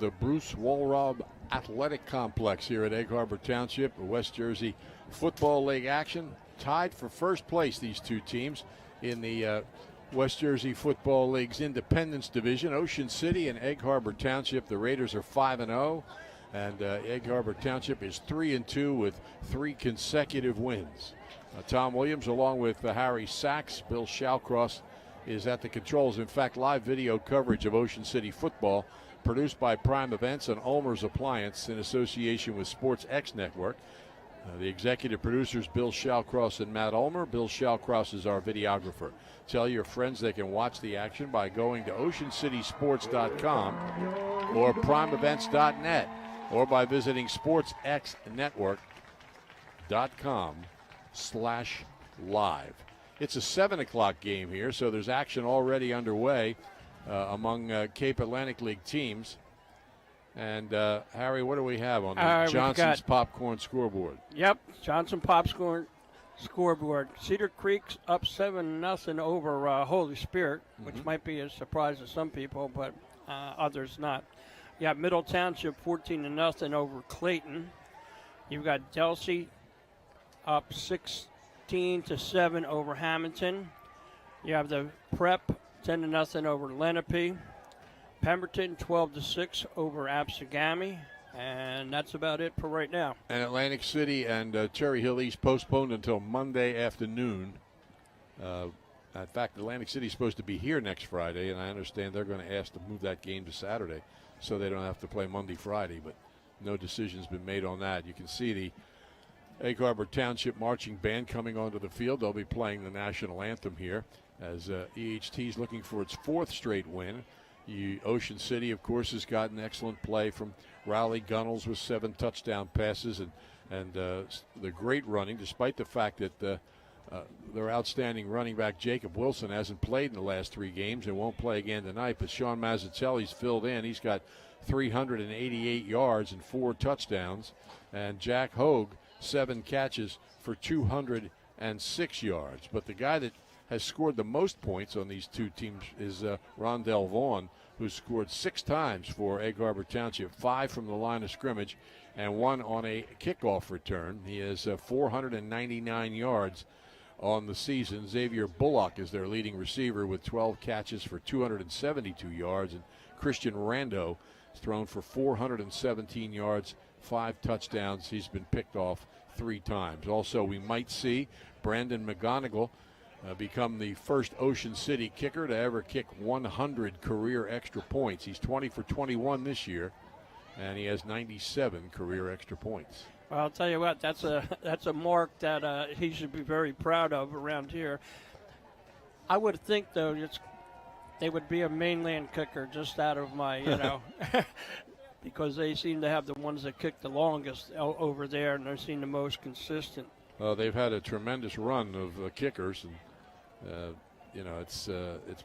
The Bruce Walrob Athletic Complex here at Egg Harbor Township. West Jersey Football League action. Tied for first place, these two teams in the West Jersey Football League's Independence Division. Ocean City and Egg Harbor Township. The Raiders are 5-0, and Egg Harbor Township is 3-2 with 3 consecutive wins. Tom Williams, along with Harry Sachs, Bill Shallcross is at the controls. In fact, live video coverage of Ocean City football produced by Prime Events and Ulmer's Appliance in association with Sports X Network. The executive producers, Bill Shallcross and Matt Ulmer. Bill Shallcross is our videographer. Tell your friends they can watch the action by going to oceancitysports.com or primeevents.net or by visiting sportsxnetwork.com/live. It's a 7 o'clock game here, so there's action already underway among Cape Atlantic League teams. And Harry, what do we have on the Johnson's Popcorn scoreboard? Yep, Johnson Popcorn scoreboard. Cedar Creek's up 7-0 over Holy Spirit, which might be a surprise to some people, but others not. You have Middle Township 14-0 over Clayton. You've got Delsey up 16-7 over Hamilton. You have the Prep 10-0 over Lenape. Pemberton 12-6 over Absegami, and that's about it for right now. And Atlantic City and Cherry Hill East postponed until Monday afternoon. In fact, Atlantic City is supposed to be here next Friday, and I understand they're going to ask to move that game to Saturday so they don't have to play Monday, Friday, but no decision's been made on that. You can see the Egg Harbor Township Marching Band coming onto the field. They'll be playing the national anthem here as EHT is looking for its 4th straight win. Ocean City, of course, has gotten excellent play from Rowley Gunnels with 7 touchdown passes and the great running, despite the fact that their outstanding running back Jacob Wilson hasn't played in the last 3 games and won't play again tonight. But Sean Mazzucchelli's filled in. He's got 388 yards and 4 touchdowns. And Jack Hogue, 7 catches for 206 yards. But the guy that has scored the most points on these two teams is Rondell Vaughn, who scored 6 times for Egg Harbor Township, 5 from the line of scrimmage and 1 on a kickoff return. He has 499 yards on the season. Xavier Bullock is their leading receiver with 12 catches for 272 yards, and Christian Rando has thrown for 417 yards, 5 touchdowns. He's been picked off 3 times. Also, we might see Brandon McGonigal become the first Ocean City kicker to ever kick 100 career extra points. He's 20 for 21 this year, and he has 97 career extra points. Well, I'll tell you what, that's a mark that he should be very proud of around here. I would think, though, they would be a mainland kicker just out of my, because they seem to have the ones that kick the longest over there, and they seem the most consistent. They've had a tremendous run of kickers, and it's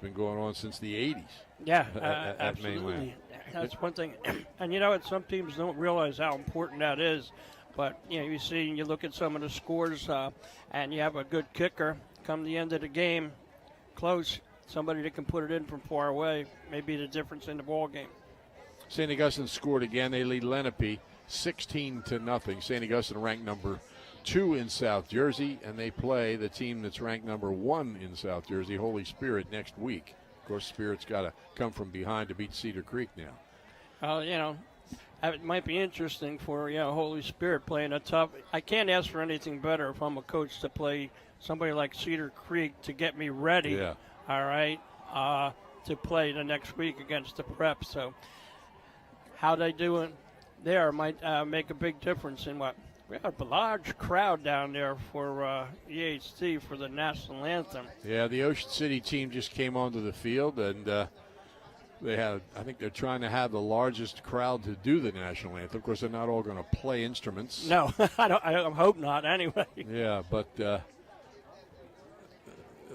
been going on since the 80s. Yeah, at absolutely. Mainland. That's one thing. And some teams don't realize how important that is. But, you see, and you look at some of the scores, and you have a good kicker. Come the end of the game, close, somebody that can put it in from far away may be the difference in the ball game. St. Augustine scored again. They lead Lenape 16-0. St. Augustine ranked number 2 in South Jersey, and they play the team that's ranked number 1 in South Jersey, Holy Spirit, next week. Of course, Spirit's got to come from behind to beat Cedar Creek now. It might be interesting for Holy Spirit playing a tough. I can't ask for anything better if I'm a coach to play somebody like Cedar Creek to get me ready. Yeah. All right, to play the next week against the Prep. So how they do it there might make a big difference in what. We have a large crowd down there for EHT for the national anthem. Yeah, the Ocean City team just came onto the field, and I think they're trying to have the largest crowd to do the national anthem. Of course, they're not all going to play instruments. No, I hope not anyway. Yeah, but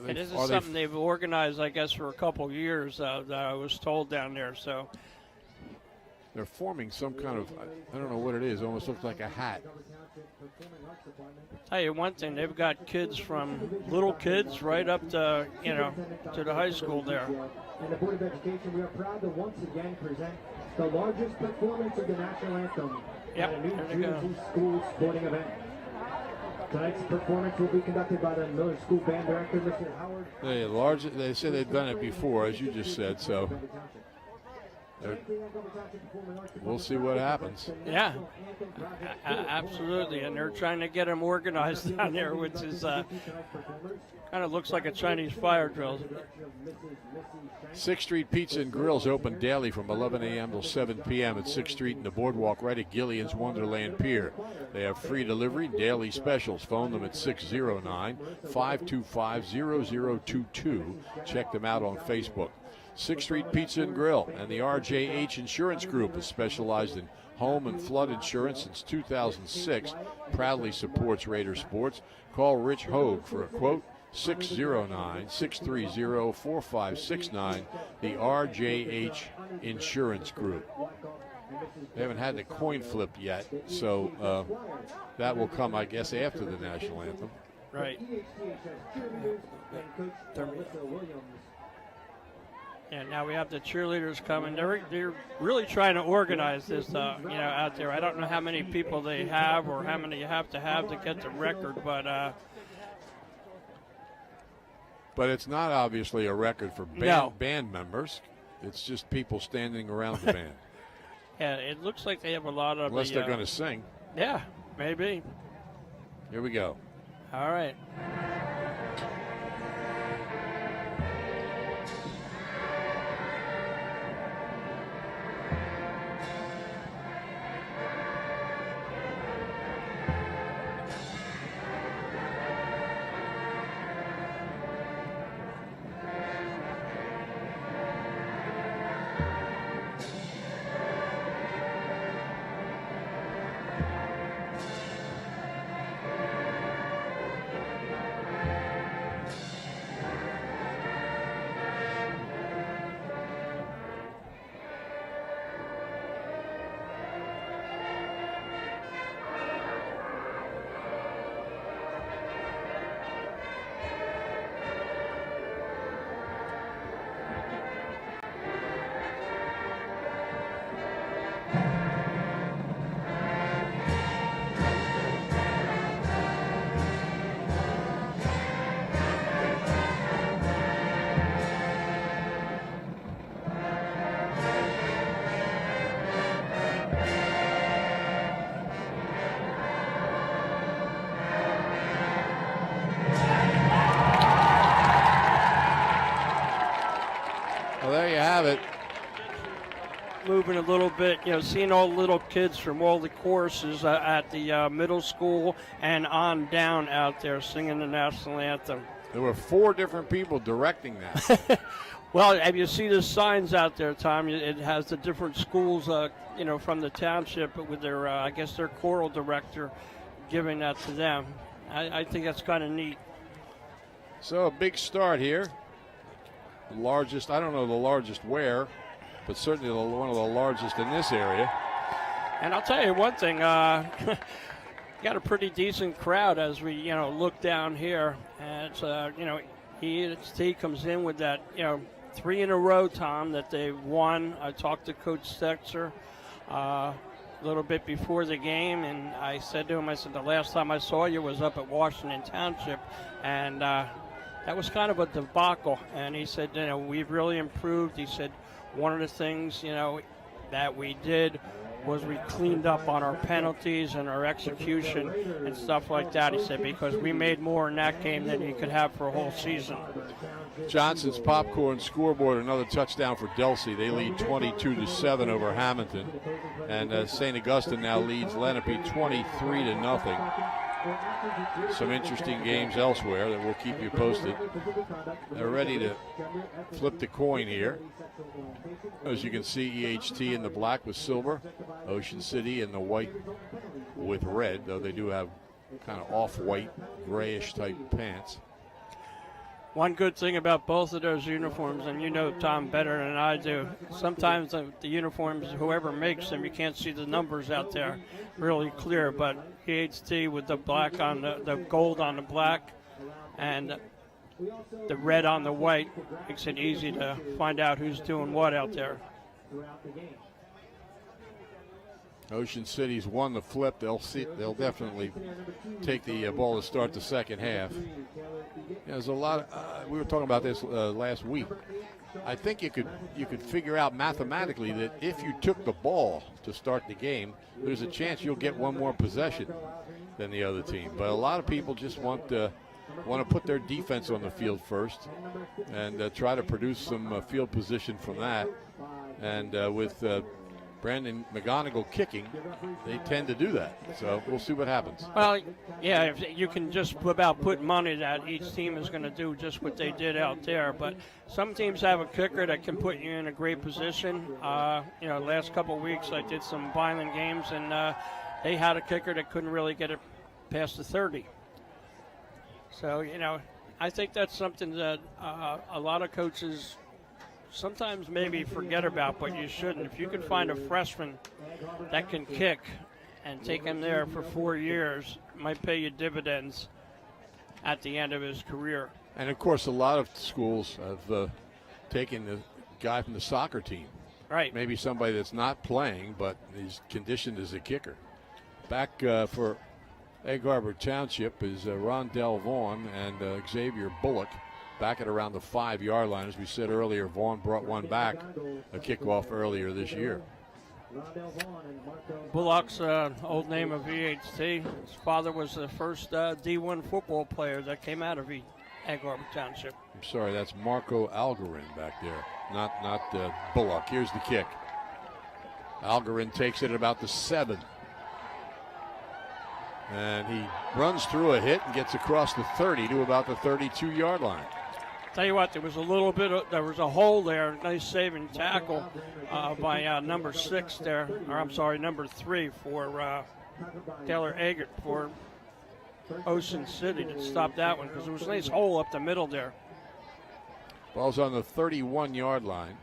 this is something they've organized, I guess, for a couple years that I was told down there. So they're forming some kind of, I don't know what it is, almost looks like a hat. Tell you one thing, they've got kids from little kids right up to, to the high school there. And the Board of Education, we are proud to once again present the largest performance of the national anthem Yep, at a New there they go. Jersey school sporting event. Tonight's performance will be conducted by the Miller School Band Director, Mr. Howard. They said they've done it before, as you just said, so we'll see what happens. Yeah, absolutely. And they're trying to get them organized down there, which is kind of looks like a Chinese fire drill. 6th Street Pizza and Grill's open daily from 11 a.m. till 7 p.m. at 6th Street and the boardwalk right at Gillian's Wonderland Pier. They have free delivery, daily specials. Phone them at 609-525-0022. Check them out on Facebook. 6th Street Pizza and Grill and the RJH Insurance Group has specialized in home and flood insurance since 2006. Proudly supports Raider sports. Call Rich Hogue for a quote. 609-630-4569, the RJH Insurance Group. They haven't had the coin flip yet, so that will come, I guess, after the national anthem. Right. And now we have the cheerleaders coming. They're really trying to organize this, out there. I don't know how many people they have or how many you have to get the record, but it's not obviously a record for band members. It's just people standing around the band. Yeah, it looks like they have a lot of. Unless they're going to sing. Yeah, maybe. Here we go. All right. Moving a little bit, seeing all the little kids from all the choruses at the middle school and on down out there singing the national anthem. There were 4 different people directing that. Well, if you see the signs out there, Tom, it has the different schools, from the township with their, I guess, their choral director giving that to them. I think that's kind of neat. So a big start here. The largest, I don't know the largest where, but certainly one of the largest in this area. And I'll tell you one thing, got a pretty decent crowd as we, look down here. And it's, EGT comes in with that, 3 in a row, Tom, that they won. I talked to Coach Sexer a little bit before the game, and I said to him, the last time I saw you was up at Washington Township, and that was kind of a debacle. And he said, we've really improved. He said, one of the things, that we did was we cleaned up on our penalties and our execution and stuff like that. He said, because we made more in that game than you could have for a whole season. Johnson's Popcorn scoreboard, another touchdown for Delsey. They lead 22-7 over Hamilton. And St. Augustine now leads Lenape 23-0. Some interesting games elsewhere that we'll keep you posted. They're ready to flip the coin here. As you can see, EHT in the black with silver, Ocean City in the white with red, though they do have kind of off-white, grayish type pants. One good thing about both of those uniforms, and you know, Tom, better than I do, sometimes the uniforms, whoever makes them, you can't see the numbers out there really clear, but EHT with the black on the gold on the black and the red on the white makes it easy to find out who's doing what out there. Ocean City's won the flip. They'll definitely take the ball to start the second half. There's a lot. We were talking about this last week. I think you could figure out mathematically that if you took the ball to start the game, there's a chance you'll get one more possession than the other team. But a lot of people just want to put their defense on the field first and try to produce some field position from that. And with Brandon McGonigal kicking, they tend to do that. So we'll see what happens. Well, yeah, if you can just about put money that each team is going to do just what they did out there. But some teams have a kicker that can put you in a great position. Last couple of weeks I did some violent games, and they had a kicker that couldn't really get it past the 30. So, I think that's something that a lot of coaches sometimes maybe forget about, but you shouldn't. If you can find a freshman that can kick and take him there for 4 years, it might pay you dividends at the end of his career. And, of course, a lot of schools have taken the guy from the soccer team. Right. Maybe somebody that's not playing, but he's conditioned as a kicker. Back for Egg Harbor Township is Rondell Vaughn and Xavier Bullock back at around the 5-yard line. As we said earlier, Vaughn brought one back, a kickoff earlier this year. Bullock's old name of EHT. His father was the first D1 football player that came out of Egg Harbor Township. I'm sorry, that's Marco Algarin back there, not Bullock. Here's the kick. Algarin takes it at about the 7. And he runs through a hit and gets across the 30 to about the 32-yard line. Tell you what, there was a hole there. Nice saving tackle by number 6 there, or I'm sorry, number 3 for Taylor Agate for Ocean City to stop that one, because there was a nice hole up the middle there. Ball's on the 31-yard line.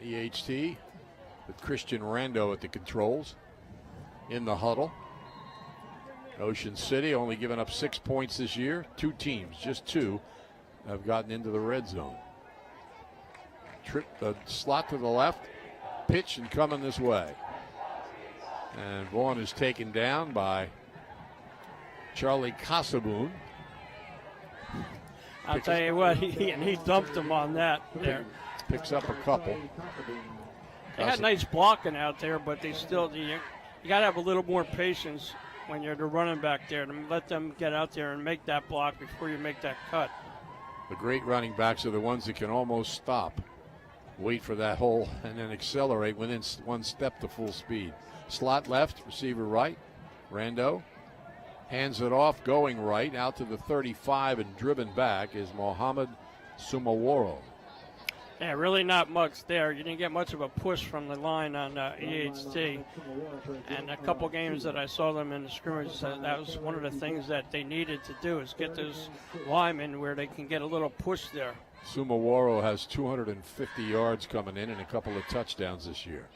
EHT with Christian Rando at the controls in the huddle. Ocean City only given up 6 points this year. 2 teams, just 2, have gotten into the red zone. Slot to the left, pitch and coming this way. And Vaughn is taken down by Charlie Casaboon. I'll tell you what, he dumped him on that there. Picks up a couple. They had nice blocking out there, but they still, you got to have a little more patience when you're the running back there to let them get out there and make that block before you make that cut. The great running backs are the ones that can almost stop, wait for that hole, and then accelerate within 1 step to full speed. Slot left, receiver right. Rando hands it off, going right, out to the 35, and driven back is Mohammed Sumaworo. Yeah, really not much there. You didn't get much of a push from the line on EHT. And a couple games that I saw them in the scrimmage, that was one of the things that they needed to do, is get those linemen where they can get a little push there. Sumaworo has 250 yards coming in and a couple of touchdowns this year.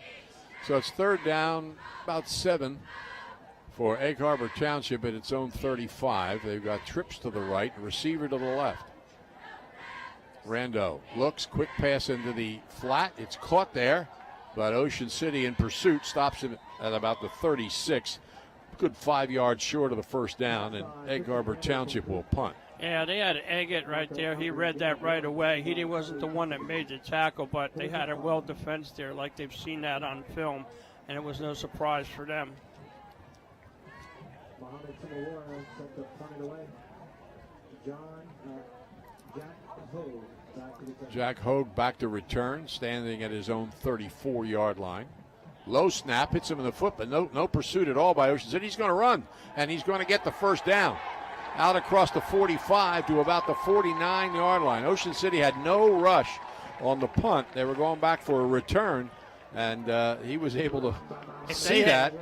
So it's 3rd down, about 7 for Egg Harbor Township at its own 35. They've got trips to the right, receiver to the left. Rando looks, quick pass into the flat. It's caught there, but Ocean City in pursuit stops him at about the 36. Good 5 yards short of the first down, and Egg Harbor Township will punt. Yeah, they had Agate right there. He read that right away. He wasn't the one that made the tackle, but they had it well defensed there, like they've seen that on film, and it was no surprise for them. Mohammed Sumaworo sent the punt away. Jack Hogue back to return, standing at his own 34-yard line. Low snap, hits him in the foot, but no pursuit at all by Ocean City. He's going to run, and he's going to get the first down. Out across the 45 to about the 49-yard line. Ocean City had no rush on the punt. They were going back for a return, and he was able to see that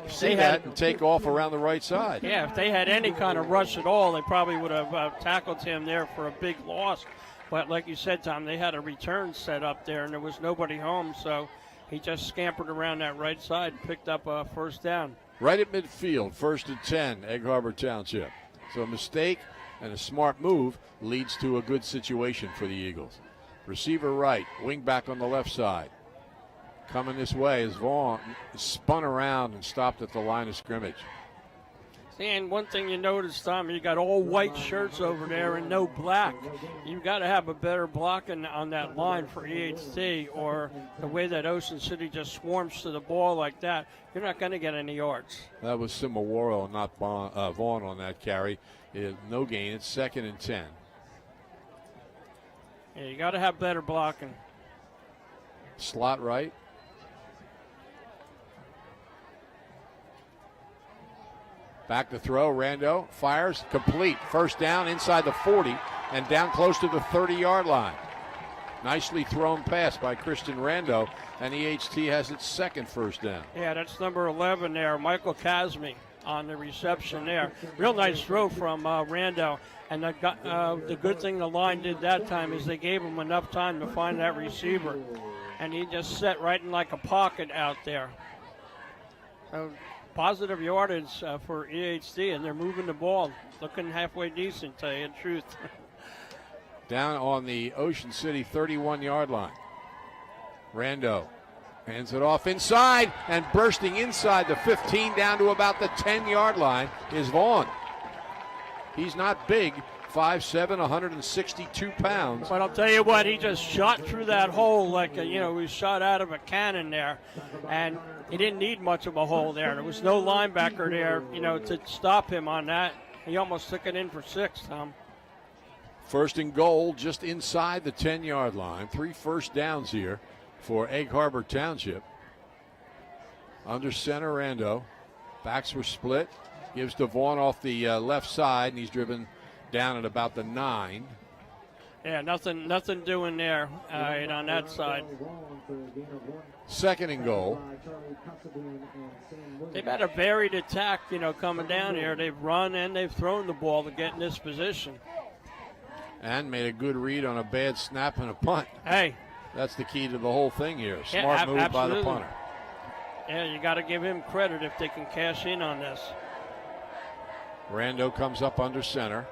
and take off around the right side. Yeah, if they had any kind of rush at all, they probably would have tackled him there for a big loss. But like you said, Tom, they had a return set up there, and there was nobody home, so he just scampered around that right side and picked up a first down. Right at midfield, 1st and 10, Egg Harbor Township. So a mistake and a smart move leads to a good situation for the Eagles. Receiver right, wing back on the left side. coming this way as Vaughn spun around and stopped at the line of scrimmage. And one thing you notice, Tom, you got all white shirts over there and no black. You've got to have a better blocking on that line for EHT, or the way that Ocean City just swarms to the ball like that, you're not going to get any yards. That was Simawaro, not Vaughn on that carry. No gain. It's 2nd and 10. Yeah, you got to have better blocking. Slot right. Back to throw. Rando fires. Complete. First down inside the 40 and down close to the 30-yard line. Nicely thrown pass by Christian Rando, and EHT has its 2nd first down. Yeah, that's number 11 there, Michael Casmi on the reception there. Real nice throw from Rando. And the good thing the line did that time is they gave him enough time to find that receiver. And he just set right in like a pocket out there. So positive yardage for EHT, and they're moving the ball. Looking halfway decent, to tell you the truth. Down on the Ocean City 31-yard line. Rando hands it off inside, and bursting inside the 15 down to about the 10-yard line is Vaughn. He's not big, 5'7", 162 pounds. But I'll tell you what, he just shot through that hole like, he was shot out of a cannon there. And he didn't need much of a hole there. There was no linebacker there, to stop him on that. He almost took it in for 6, Tom. 1st and goal just inside the 10-yard line. 3 first downs here for Egg Harbor Township. Under center, Rando. Backs were split. Gives to Vaughn off the left side, and he's driven down at about the 9. Yeah, nothing doing there on that side. 2nd and goal. They've had a varied attack, coming down here. They've run and they've thrown the ball to get in this position. And made a good read on a bad snap and a punt. Hey. That's the key to the whole thing here. Smart move by the punter. Yeah, you got to give him credit if they can cash in on this. Rando comes up under center.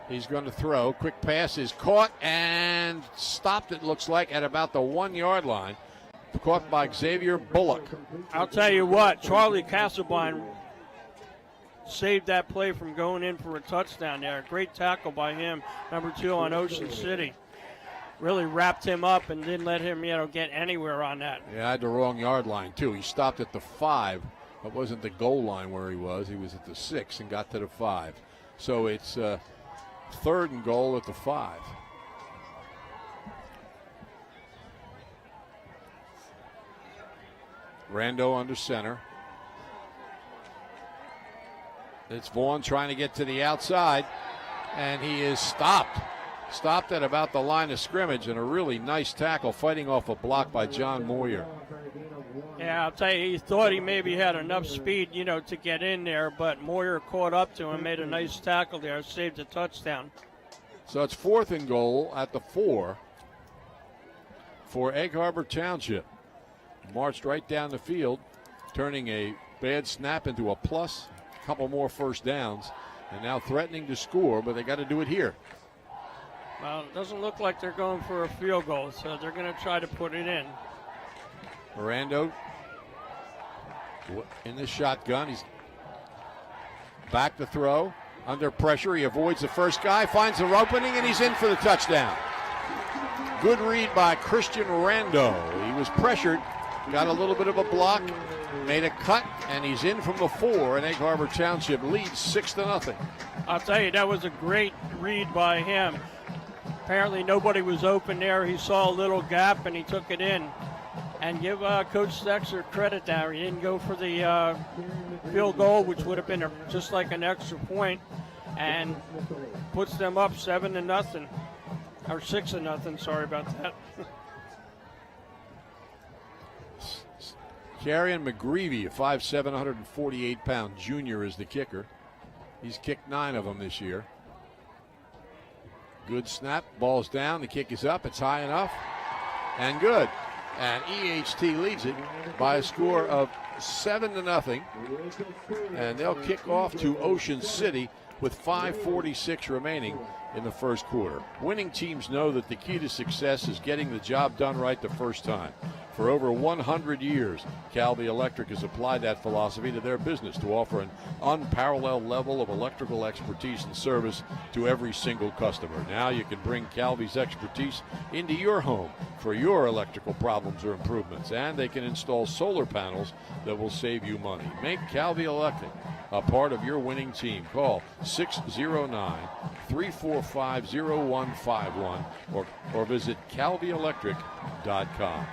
He's going to throw. Quick pass is caught and stopped, it looks like, at about the 1-yard line. Caught by Xavier Bullock. I'll tell you what, Charlie Castlebein saved that play from going in for a touchdown there. Great tackle by him, number 2 on Ocean City. Really wrapped him up and didn't let him, get anywhere on that. Yeah, I had the wrong yard line, too. He stopped at the 5. It wasn't the goal line where he was. He was at the 6 and got to the 5. So it's 3rd and goal at the 5. Rando under center. It's Vaughn trying to get to the outside, and he is stopped. Stopped at about the line of scrimmage, and a really nice tackle fighting off a block by John Moyer. Yeah, I'll tell you, he thought he maybe had enough speed, to get in there, but Moyer caught up to him, made a nice tackle there, saved a touchdown. So it's 4th and goal at the 4 for Egg Harbor Township. Marched right down the field, turning a bad snap into a plus, a couple more first downs, and now threatening to score, but they got to do it here. Well, it doesn't look like they're going for a field goal, so they're going to try to put it in. Rando in the shotgun. He's back to throw. Under pressure, he avoids the first guy, finds the opening, and he's in for the touchdown. Good read by Christian Rando. He was pressured, got a little bit of a block, made a cut, and he's in from the 4, and Egg Harbor Township leads 6-0. I'll tell you, that was a great read by him. Apparently nobody was open there. He saw a little gap, and he took it in. And give Coach Stexer credit there. He didn't go for the field goal, which would have been just like an extra point, and puts them up 7-0, or 6-0. Sorry about that. Carrion McGreevy, a 5'7", 148-pound junior, is the kicker. He's kicked 9 of them this year. Good snap, ball's down, the kick is up, it's high enough, and good. And EHT leads it by a score of 7-0. And they'll kick off to Ocean City with 5:46 remaining in the first quarter. Winning teams know that the key to success is getting the job done right the first time. For over 100 years, Calvi Electric has applied that philosophy to their business to offer an unparalleled level of electrical expertise and service to every single customer. Now you can bring Calvi's expertise into your home for your electrical problems or improvements, and they can install solar panels that will save you money. Make Calvi Electric a part of your winning team. Call 609-345-0151 or visit calvielectric.com.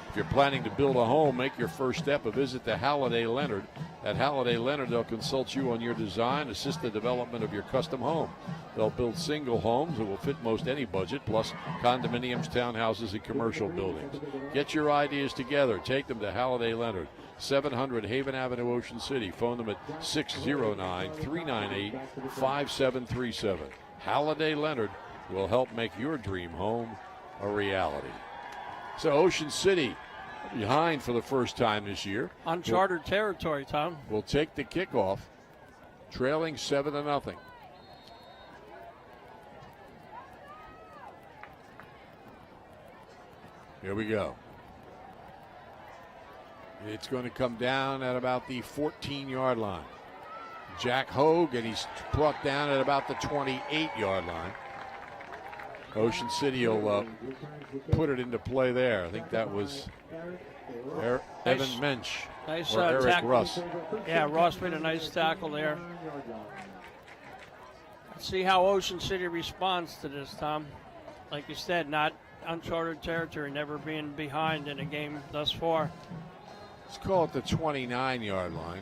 If you're planning to build a home, make your first step a visit to Halliday Leonard. At Halliday Leonard, they'll consult you on your design, assist the development of your custom home. They'll build single homes that will fit most any budget, plus condominiums, townhouses, and commercial buildings. Get your ideas together. Take them to Halliday Leonard, 700 Haven Avenue, Ocean City. Phone them at 609-398-5737. Halliday Leonard will help make your dream home a reality. So Ocean City behind for the first time this year. Uncharted territory, Tom. Will take the kickoff, trailing 7-0. Here we go. It's going to come down at about the 14-yard line. Jack Hogue, and he's brought down at about the 28-yard line. Ocean City will put it into play there. I think that was Evan Mensch Nice or Eric tackle. Russ. Yeah, Ross made a nice tackle there. Let's see how Ocean City responds to this, Tom. Like you said, not uncharted territory, never being behind in a game thus far. Let's call it the 29-yard line.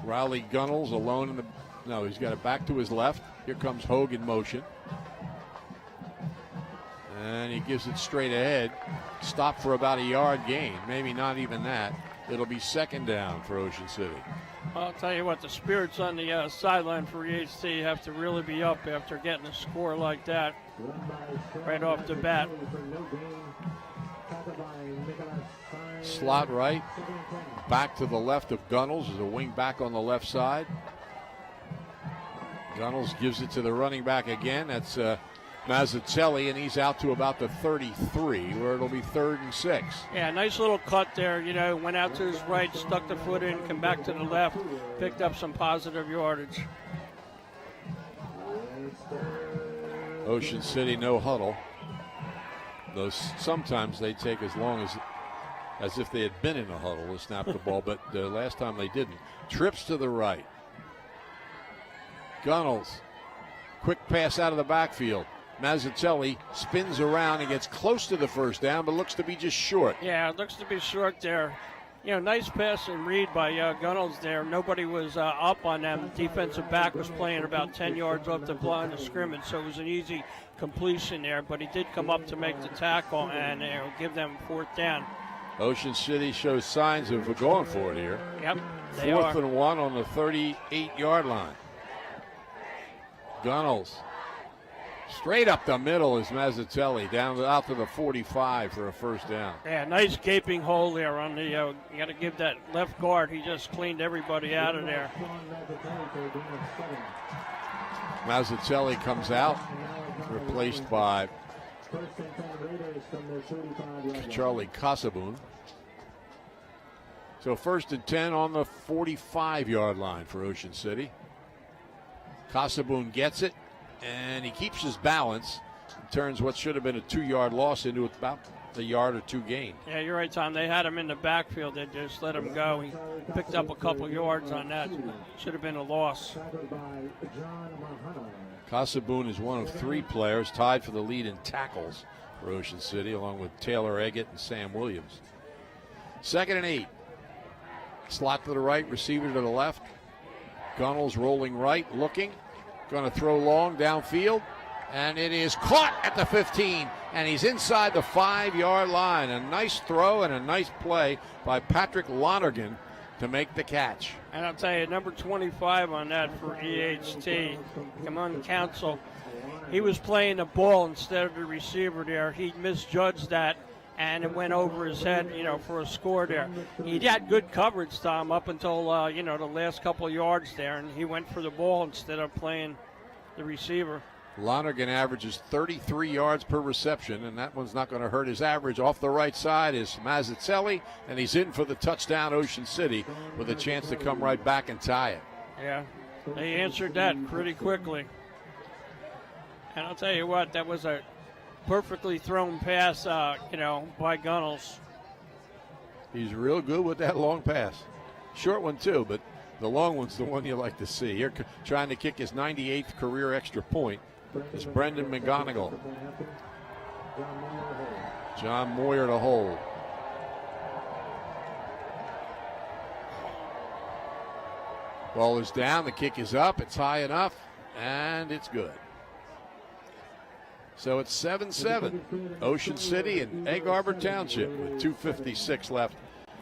Riley Gunnels alone in the... No, he's got it back to his left. Here comes Hogue in motion. And he gives it straight ahead. Stop for about a yard gain. Maybe not even that. It'll be second down for Ocean City. Well, I'll tell you what, the spirits on the sideline for EHT have to really be up after getting a score like that right off the bat. Slot right. Back to the left of Gunnels. There's a wing back on the left side. Gunnels gives it to the running back again. That's Mazzucchelli, and he's out to about the 33, where it'll be 3rd and 6. Yeah, nice little cut there. You know, went out to his right, stuck the foot in, come back to the left, picked up some positive yardage. Ocean City, no huddle. Though sometimes they take as long as if they had been in a huddle to snap the ball, but the last time they didn't. Trips to the right. Gunnels, quick pass out of the backfield. Mazzucchelli spins around and gets close to the first down, but looks to be just short. Yeah, it looks to be short there. You know, nice pass and read by Gunnels there. Nobody was up on them. Defensive back was playing about 10 yards off the line of scrimmage, so it was an easy completion there, but he did come up to make the tackle and give them 4th down. Ocean City shows signs of going for it here. Yep, they 4th are. and 1 on the 38-yard line. Gunnels. Straight up the middle is Mazzucchelli, down out to the 45 for a first down. Yeah, nice gaping hole there on the, you got to give that left guard. He just cleaned everybody out of there. Mazzucchelli comes out, replaced by Charlie Casaboon. So 1st and 10 on the 45-yard line for Ocean City. Casaboon gets it, and he keeps his balance. Turns what should have been a 2-yard loss into about a yard or 2 gain. Yeah, you're right, Tom. They had him in the backfield. They just let him go. He picked up a couple yards on that. Should have been a loss. Casaboon is one of 3 players tied for the lead in tackles for Ocean City, along with Taylor Eggett and Sam Williams. 2nd and 8. Slot to the right, receiver to the left. Gunnels rolling right, looking. Going to throw long downfield. And it is caught at the 15. And he's inside the 5-yard line. A nice throw and a nice play by Patrick Lonergan to make the catch. And I'll tell you, number 25 on that for EHT. Come on, Council. He was playing the ball instead of the receiver there. He misjudged that and it went over his head, for a score there. He had good coverage, Tom, up until, the last couple of yards there, and he went for the ball instead of playing the receiver. Lonergan averages 33 yards per reception, and that one's not going to hurt his average. Off the right side is Mazzucchelli, and he's in for the touchdown, Ocean City, with a chance to come right back and tie it. Yeah, they answered that pretty quickly. And I'll tell you what, that was a perfectly thrown pass, by Gunnels. He's real good with that long pass. Short one, too, but the long one's the one you like to see. Here, trying to kick his 98th career extra point is Brendan McGonigal. John Moyer to hold. Ball is down, the kick is up, it's high enough, and it's good. So it's 7-7, Ocean City and Egg Harbor Township with 2:56 left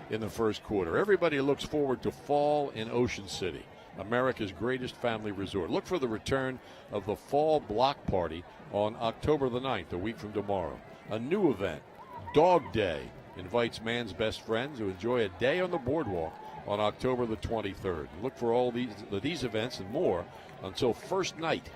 in the first quarter. Everybody looks forward to fall in Ocean City, America's greatest family resort. Look for the return of the Fall Block Party on October the 9th, a week from tomorrow. A new event, Dog Day, invites man's best friends to enjoy a day on the boardwalk on October the 23rd. Look for all these events and more until first night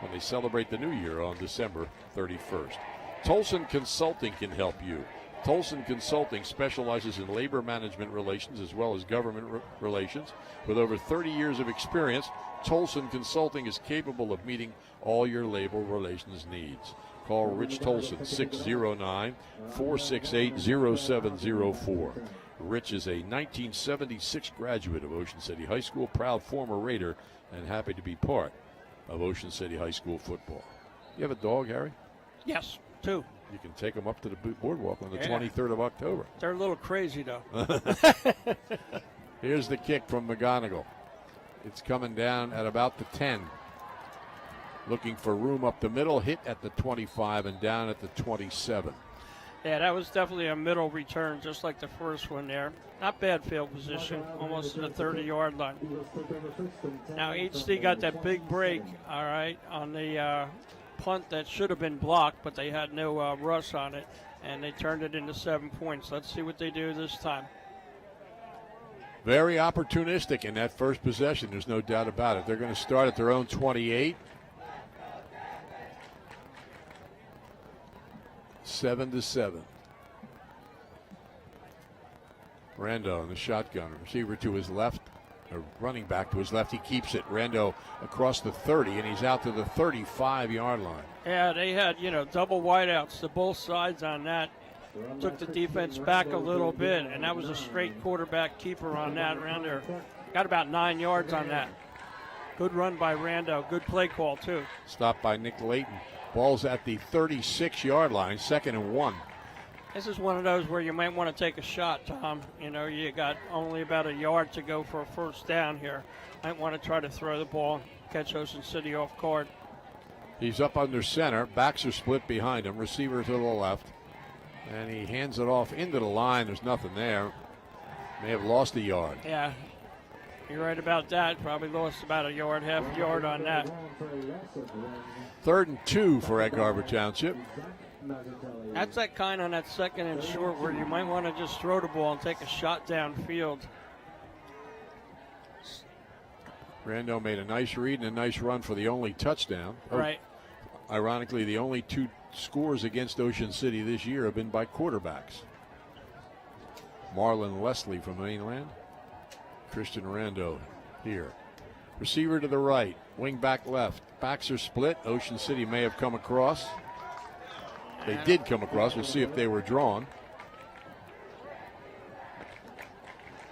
when they celebrate the new year on December 31st. Tolson Consulting can help you. Tolson Consulting specializes in labor management relations as well as government relations. With over 30 years of experience, Tolson Consulting is capable of meeting all your labor relations needs. Call Rich Tolson, 609-468-0704. Rich is a 1976 graduate of Ocean City High School, proud former Raider, and happy to be part of Ocean City High School football. You have a dog, Harry? Yes, 2. You can take them up to the boardwalk on the 23rd of October. They're a little crazy, though. Here's the kick from McGonigal. It's coming down at about the 10. Looking for room up the middle, hit at the 25 and down at the 27. Yeah, that was definitely a middle return, just like the first one there. Not bad field position, almost to the 30-yard line. Now, HD got that big break, all right, on the punt that should have been blocked, but they had no rush on it, and they turned it into 7 points. Let's see what they do this time. Very opportunistic in that first possession, there's no doubt about it. They're going to start at their own 28. 7-7. Rando in the shotgun. Receiver to his left, a running back to his left. He keeps it. Rando across the 30, and he's out to the 35-yard line. Yeah, they had, double wideouts to both sides on that. Took the defense back a little bit, and that was a straight quarterback keeper on that around there. Got about 9 yards on that. Good run by Rando. Good play call, too. Stopped by Nick Layton. Ball's at the 36-yard line, 2nd and 1. This is one of those where you might want to take a shot, Tom. You got only about a yard to go for a first down here. Might want to try to throw the ball, catch Ocean City off guard. He's up under center. Backs are split behind him. Receiver to the left. And he hands it off into the line. There's nothing there. May have lost a yard. Yeah, you're right about that. Probably lost about a yard, half a yard on that. 3rd and 2 for Egg Harbor Township. That's that kind on that 2nd and short where you might want to just throw the ball and take a shot downfield. Rando made a nice read and a nice run for the only touchdown. Right. Ironically, the only 2 scores against Ocean City this year have been by quarterbacks. Marlon Leslie from mainland. Christian Rando here. Receiver to the right. Wing back left. Backs are split. Ocean City may have come across. They did come across. We'll see if they were drawn.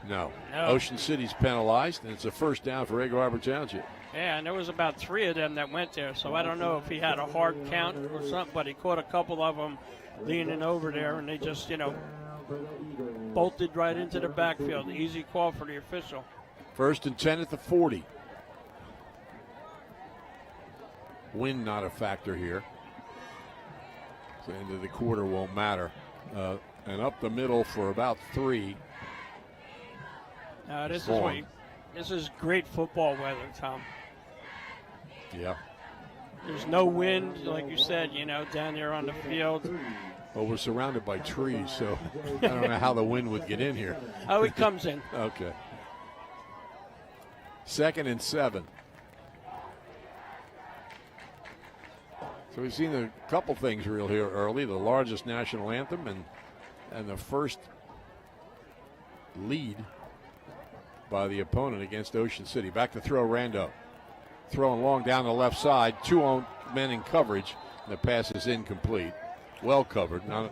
No. Ocean City's penalized, and it's a first down for Egg Harbor Township. Yeah, and there was about 3 of them that went there, so I don't know if he had a hard count or something, but he caught a couple of them leaning over there, and they just, bolted right into the backfield. Easy call for the official. 1st and 10 at the 40. Wind not a factor here. The end of the quarter won't matter. And up the middle for about 3. This is great football weather, Tom. Yeah. There's no wind, like you said, down there on the field. Well, we're surrounded by trees, so I don't know how the wind would get in here. Oh, it comes in. Okay. 2nd and 7. So we've seen a couple things real here early. The largest national anthem and the first lead by the opponent against Ocean City. Back to throw, Rando. Throwing long down the left side. 2 men in coverage. And the pass is incomplete. Well covered. No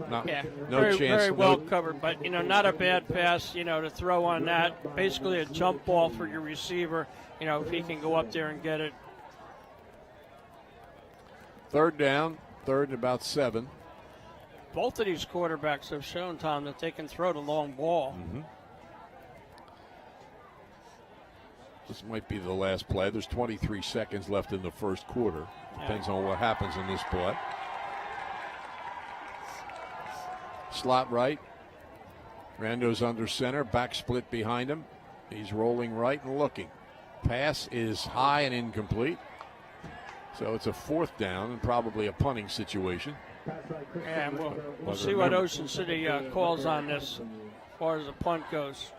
very, chance. Very well covered, but, not a bad pass, to throw on that. Basically a jump ball for your receiver, if he can go up there and get it. 3rd down, 3rd and about 7. Both of these quarterbacks have shown, Tom, that they can throw the long ball. Mm-hmm. This might be the last play. There's 23 seconds left in the first quarter. Depends on what happens in this play. Slot right. Rando's under center. Back split behind him. He's rolling right and looking. Pass is high and incomplete. So it's a 4th down and probably a punting situation. Yeah, we'll see what Ocean City calls on this as far as the punt goes.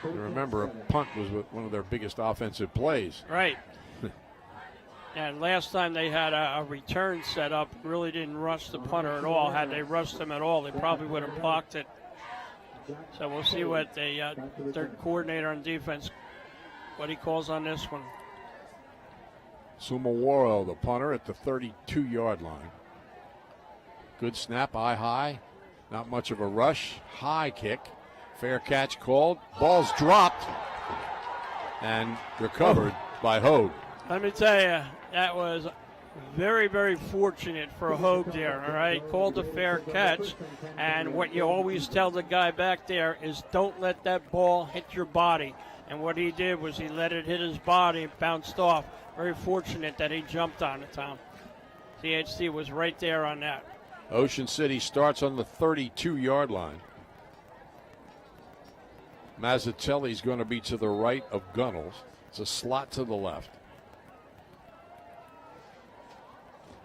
Remember, a punt was one of their biggest offensive plays. Right. And last time they had a return set up, really didn't rush the punter at all. Had they rushed him at all, they probably would have blocked it. So we'll see what their coordinator on defense, what he calls on this one. Sumaworo, the punter, at the 32-yard line. Good snap, high. Not much of a rush. High kick. Fair catch called. Ball's dropped and recovered by Hogue. Let me tell you, that was very, very fortunate for Hogue there, all right? Called a fair catch. And what you always tell the guy back there is don't let that ball hit your body. And what he did was he let it hit his body and bounced off. Very fortunate that he jumped on it, Tom. CHC was right there on that. Ocean City starts on the 32-yard line. Mazzatelli's going to be to the right of Gunnels. It's a slot to the left.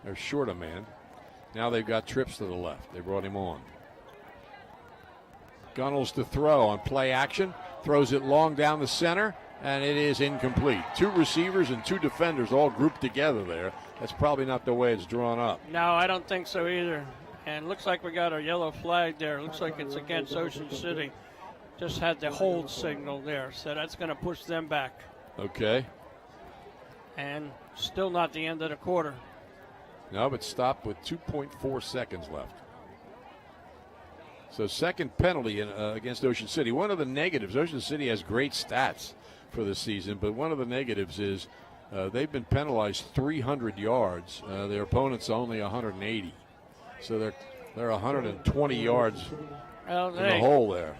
They're short a man. Now they've got trips to the left. They brought him on. Gunnels to throw on play action. Throws it long down the center, and it is incomplete. 2 receivers and 2 defenders all grouped together there. That's probably not the way it's drawn up. No, I don't think so either. And looks like we got a yellow flag there. Looks like it's against Ocean City. Just had the hold signal there, so that's going to push them back. Okay. And still not the end of the quarter. No, but stopped with 2.4 seconds left. So second penalty against Ocean City. One of the negatives, Ocean City has great stats for this season, but one of the negatives is they've been penalized 300 yards. Their opponent's only 180. So they're 120 yards in the hole there.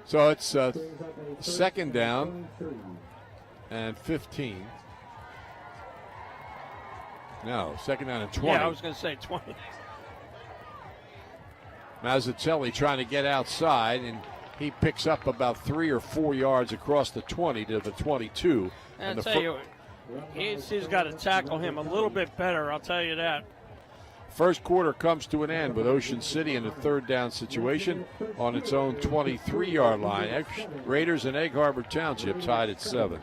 So it's 2nd down and 15. No, 2nd down and 20. Yeah, I was going to say 20. Mazzatelli trying to get outside, and he picks up about 3 or 4 yards across the 20 to the 22. I'll tell you, he's got to tackle him a little bit better, I'll tell you that. First quarter comes to an end with Ocean City in a 3rd down situation on its own 23-yard line. Raiders and Egg Harbor Township tied at 7.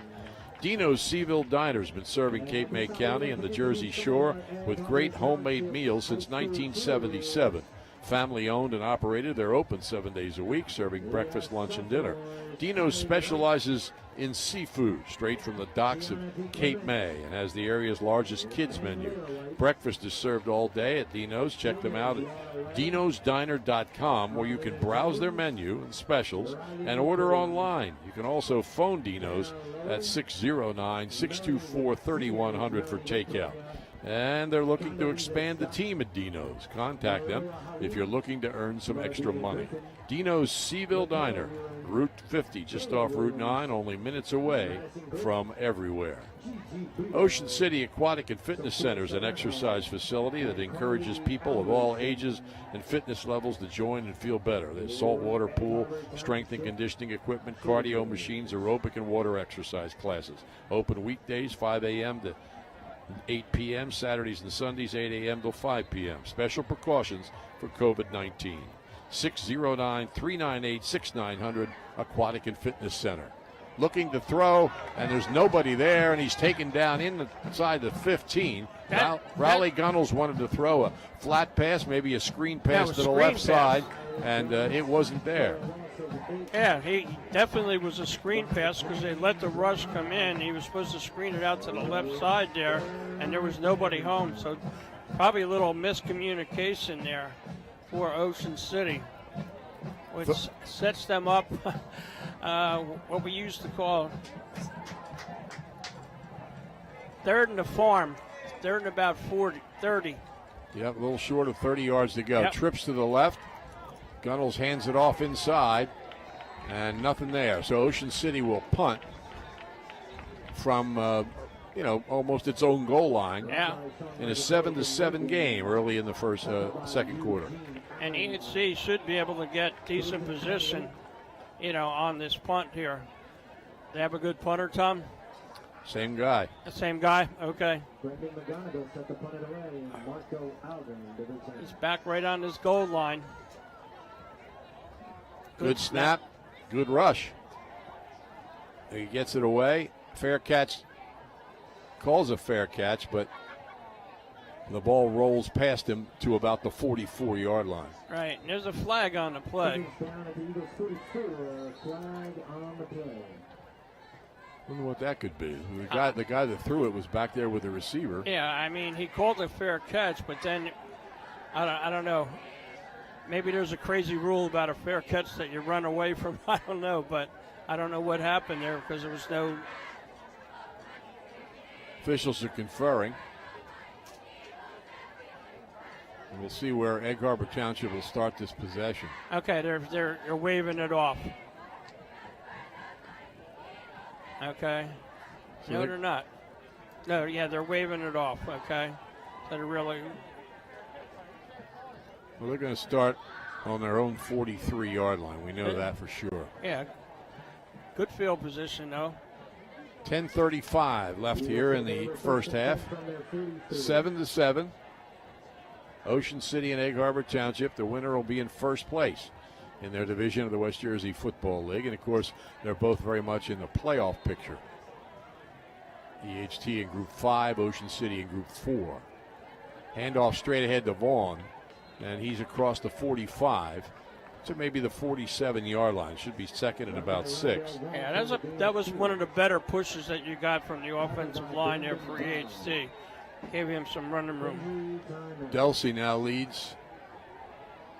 Dino's Seaville Diner has been serving Cape May County and the Jersey Shore with great homemade meals since 1977. Family owned and operated, they're open 7 days a week, serving breakfast, lunch, and dinner. Dino's specializes in seafood straight from the docks of Cape May and has the area's largest kids menu. Breakfast is served all day at Dino's. Check them out at dinosdiner.com, where you can browse their menu and specials and order online. You can also phone Dino's at 609-624-3100 for takeout. And they're looking to expand the team at Dino's. Contact them if you're looking to earn some extra money. Dino's Seaville Diner, Route 50, just off Route 9, only minutes away from everywhere. Ocean City Aquatic and Fitness Center is an exercise facility that encourages people of all ages and fitness levels to join and feel better. There's saltwater pool, strength and conditioning equipment, cardio machines, aerobic and water exercise classes. Open weekdays 5 a.m. to 8 p.m. Saturdays and Sundays, 8 a.m. till 5 p.m. Special precautions for COVID-19. 609-398-6900, Aquatic and Fitness Center. Looking to throw, and there's nobody there, and he's taken down inside the 15. Raleigh Gunnels wanted to throw a flat pass, maybe a screen pass to the left side, and it wasn't there. Yeah, he definitely was a screen pass because they let the rush come in. He was supposed to screen it out to the left side there, and there was nobody home. So probably a little miscommunication there for Ocean City, which sets them up what we used to call third and the farm, third and about 30. Yep, a little short of 30 yards to go. Yep. Trips to the left. Gunnels hands it off inside, and nothing there. So Ocean City will punt from, almost its own goal line. Yeah. In a 7-7 game early in the second quarter. And EHC should be able to get decent position, on this punt here. They have a good punter, Tom? Same guy. The same guy? Okay. He's back right on his goal line. Good snap. Good rush. He gets it away. Fair catch. Calls a fair catch, but the ball rolls past him to about the 44-yard line. Right. And there's a flag on the play. I wonder what that could be. The guy that threw it was back there with the receiver. Yeah, I mean, he called a fair catch, but then I don't know. Maybe there's a crazy rule about a fair catch that you run away from. I don't know, but I don't know what happened there because there was no. Officials are conferring. And we'll see where Egg Harbor Township will start this possession. Okay, they're waving it off. Okay. So No, they're not. No, yeah, they're waving it off. Okay. So they're really. Well, they're going to start on their own 43-yard line. We know that for sure. Yeah. Good field position, though. 10:35 left here in the first half. 7-7. Ocean City and Egg Harbor Township. The winner will be in first place in their division of the West Jersey Football League. And, of course, they're both very much in the playoff picture. EHT in Group 5, Ocean City in Group 4. Handoff straight ahead to Vaughn. And he's across the 45 to maybe the 47-yard line. Should be second at about 6. Yeah, that was one of the better pushes that you got from the offensive line there for EHT. Gave him some running room. Delsey now leads.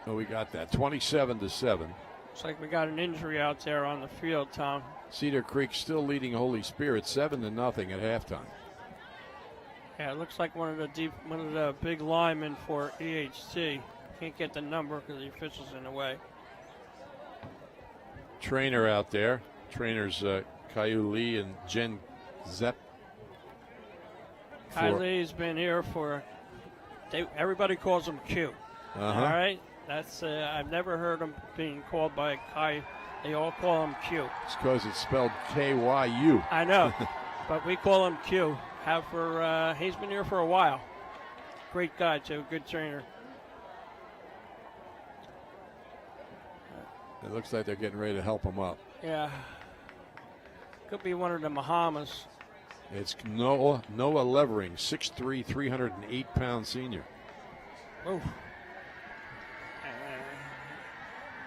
Oh, we got that. 27-7. Looks like we got an injury out there on the field, Tom. Cedar Creek still leading Holy Spirit 7-0 at halftime. Yeah, it looks like one of the big linemen for EHT. Can't get the number because the official's in the way. Trainer out there. Trainers Caillou Lee and Jen Zepp. Kai Lee's been here for. Everybody calls him Q. All right, that's I've never heard him being called by Kai. They all call him Q. It's because it's spelled K-Y-U. I know, but we call him Q. He's been here for a while. Great guy too, good trainer. It looks like they're getting ready to help him up. Yeah, could be one of the Bahamas. It's Noah Levering, 6'3", 308-pound senior. Oh.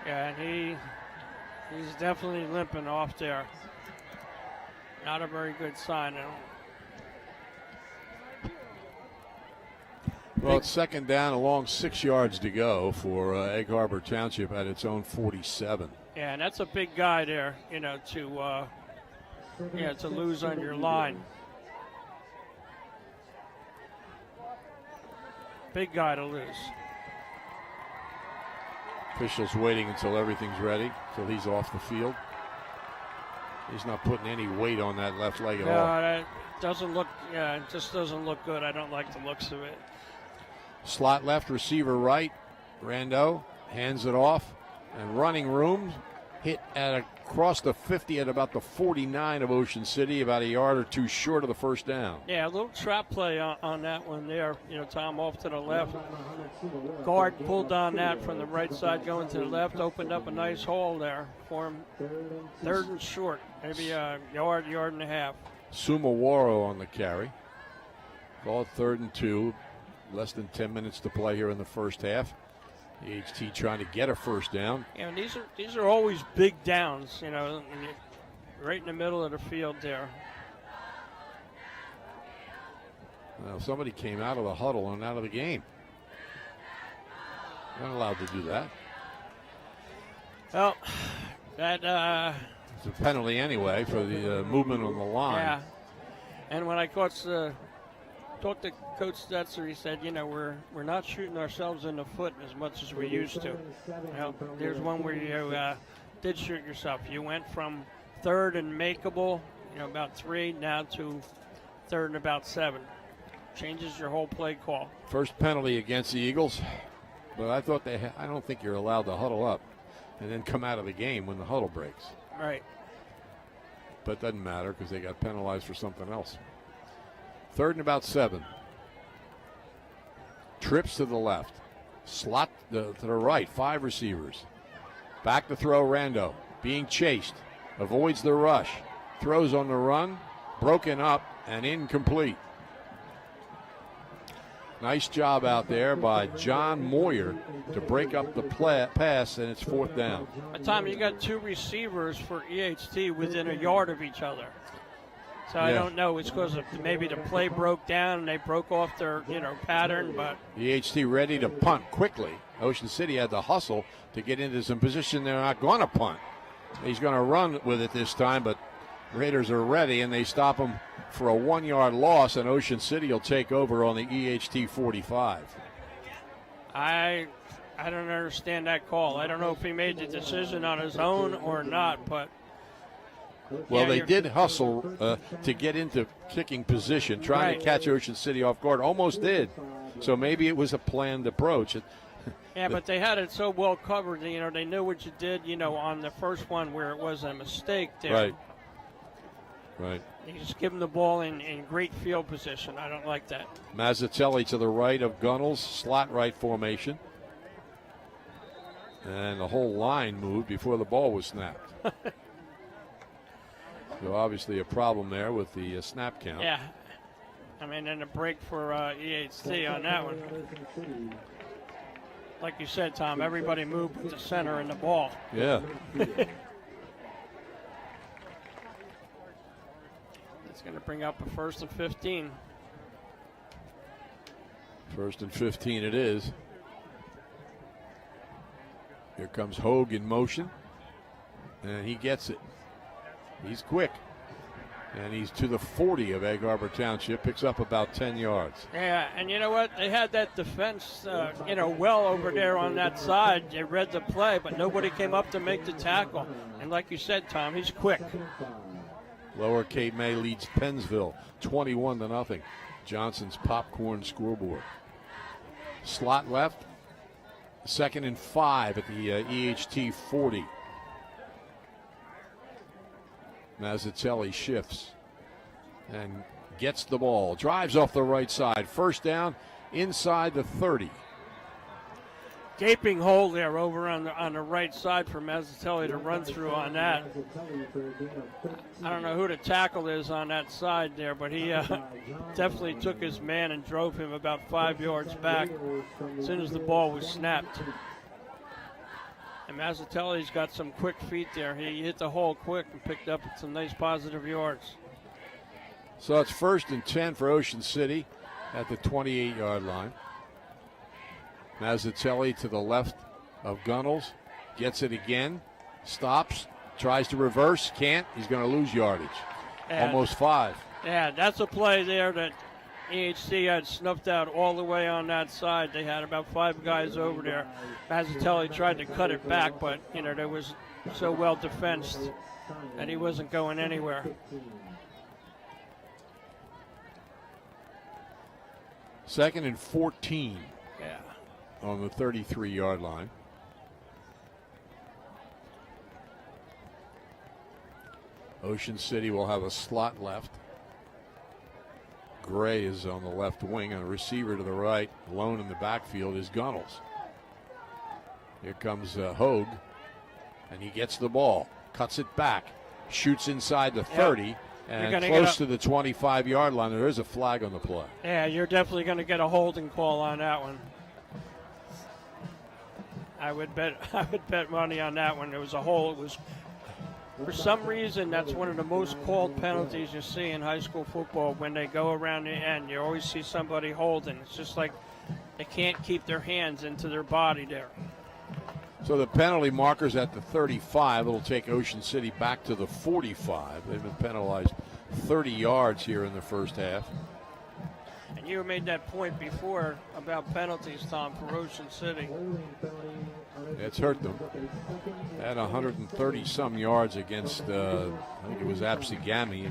Yeah, and he's definitely limping off there. Not a very good sign. Well, it's second down along 6 yards to go for Egg Harbor Township at its own 47. Yeah, and that's a big guy there, to lose on your line. Big guy to lose. Officials waiting until everything's ready, until he's off the field. He's not putting any weight on that left leg at all. No, that doesn't look, it just doesn't look good. I don't like the looks of it. Slot left, receiver right. Rando hands it off, and running room. hit across the 50 at about the 49 of Ocean City, about a yard or two short of the first down. Yeah, a little trap play on that one there. Tom off to the left. Guard pulled on that from the right side going to the left, opened up a nice hole there for him. Third and short, maybe a yard and a half. Sumaworo on the carry. Call it 3rd and 2. Less than 10 minutes to play here in the first half. EHT trying to get a first down. Yeah, and these are always big downs, right in the middle of the field there. Well, somebody came out of the huddle and out of the game. Not allowed to do that. Well, that it's a penalty anyway for the movement on the line. Yeah, and when I talked to Coach Stetzer, he said, we're not shooting ourselves in the foot as much as we used to. There's one where you did shoot yourself. You went from 3rd and makeable, about 3, now to 3rd and about 7. Changes your whole play call. First penalty against the Eagles, but I thought I don't think you're allowed to huddle up and then come out of the game when the huddle breaks. Right. But it doesn't matter because they got penalized for something else. 3rd and about 7. Trips to the left. Slot to the right. 5 receivers. Back to throw Rando. Being chased. Avoids the rush. Throws on the run. Broken up and incomplete. Nice job out there by John Moyer to break up the pass, and it's 4th down. Tom, you got 2 receivers for EHT within a yard of each other. So I don't know. It's because maybe the play broke down and they broke off their pattern. But EHT ready to punt quickly. Ocean City had to hustle to get into some position. They're not going to punt. He's going to run with it this time, but Raiders are ready, and they stop him for a 1-yard loss, and Ocean City will take over on the EHT 45. I don't understand that call. I don't know if he made the decision on his own or not, but. Well, they did hustle to get into kicking position, trying to catch Ocean City off guard. Almost did. So maybe it was a planned approach. Yeah, but they had it so well covered. They knew what you did, on the first one where it was a mistake there. Right. You just give them the ball in great field position. I don't like that. Mazzatelli to the right of Gunnels, slot right formation. And the whole line moved before the ball was snapped. So obviously a problem there with the snap count. Yeah. And a break for EHT on that one. Like you said, Tom, everybody moved with the center and the ball. Yeah. It's going to bring up a 1st and 15. 1st and 15 it is. Here comes Hogue in motion. And he gets it. He's quick. And he's to the 40 of Egg Harbor Township. Picks up about 10 yards. Yeah, and you know what? They had that defense, well over there on that side. They read the play, but nobody came up to make the tackle. And like you said, Tom, he's quick. Lower Cape May leads Pennsville 21-0. Johnson's popcorn scoreboard. Slot left. 2nd and 5 at the EHT 40. Mazzatelli shifts and gets the ball. Drives off the right side. First down inside the 30. Gaping hole there over on the right side for Mazzatelli to run through on that. I don't know who the tackle is on that side there, but he definitely took his man and drove him about 5 yards back as soon as the ball was snapped. And Mazzatelli's got some quick feet there. He hit the hole quick and picked up some nice positive yards. So it's 1st and 10 for Ocean City at the 28-yard line. Mazzatelli to the left of Gunnels. Gets it again. Stops. Tries to reverse. Can't. He's going to lose yardage. And almost 5. Yeah, that's a play there that EHC had snuffed out all the way on that side. They had about 5 guys over there. Mazzatelli tried to cut it back, but, they was so well defensed that he wasn't going anywhere. 2nd and 14. Yeah. On the 33-yard line. Ocean City will have a slot left. Gray is on the left wing, and a receiver to the right. Alone in the backfield is Gunnels. Here comes Hogue, and he gets the ball, cuts it back, shoots inside the 30, and close to the 25-yard line. There is a flag on the play. Yeah, you're definitely going to get a holding call on that one. I would bet money on that one. It was a hold. It was, for some reason, that's one of the most called penalties you see in high school football. When they go around the end, you always see somebody holding. It's just like they can't keep their hands into their body there. So the penalty marker's at the 35. It'll take Ocean City back to the 45. They've been penalized 30 yards here in the first half. And you made that point before about penalties, Tom, for Ocean City. It's hurt them. At 130-some yards against, I think it was Absigami.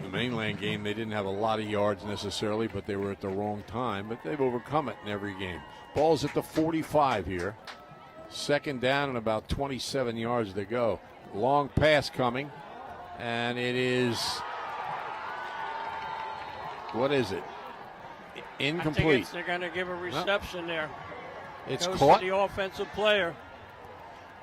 The mainland game, they didn't have a lot of yards necessarily, but they were at the wrong time. But they've overcome it in every game. Ball's at the 45 here. Second down and about 27 yards to go. Long pass coming, and it is, what is it? Incomplete. I think they're going to give a reception there. It's goes caught. To the offensive player.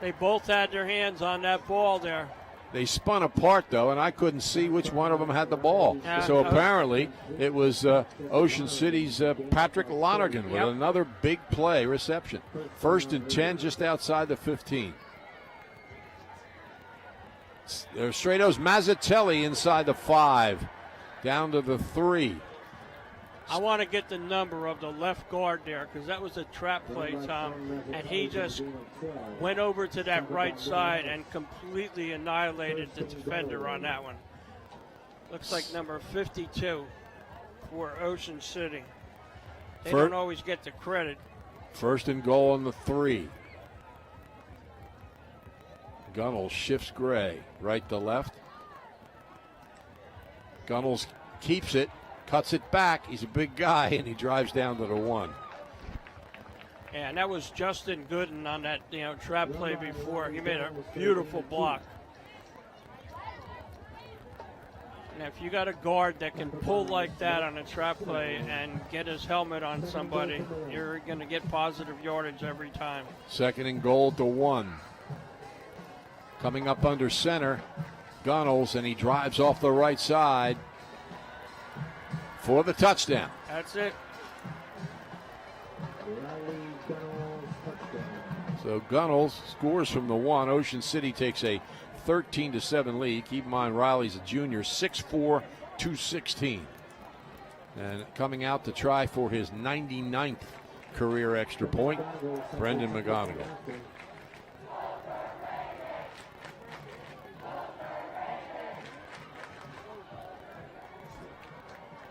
They both had their hands on that ball there. They spun apart, though, and I couldn't see which one of them had the ball. So apparently it was Ocean City's Patrick Lonergan with another big play reception. 1st and 10 just outside the 15. There's Stratos Mazzatelli inside the 5, down to the 3. I want to get the number of the left guard there because that was a trap play, Tom, and he just went over to that right side and completely annihilated the defender on that one. Looks like number 52 for Ocean City. They don't always get the credit. 1st and goal on the 3. Gunnels shifts Gray right to left. Gunnels keeps it. Cuts it back. He's a big guy, and he drives down to the 1. And that was Justin Gooden on that trap play before. He made a beautiful block. Now, if you got a guard that can pull like that on a trap play and get his helmet on somebody, you're going to get positive yardage every time. 2nd and goal to 1. Coming up under center, Gunnels, and he drives off the right side for the touchdown. That's it. So Gunnels scores from the 1. Ocean City takes a 13-7 lead. Keep in mind Riley's a junior, 6'4", 216. And coming out to try for his 99th career extra point, Brendan McGonigal.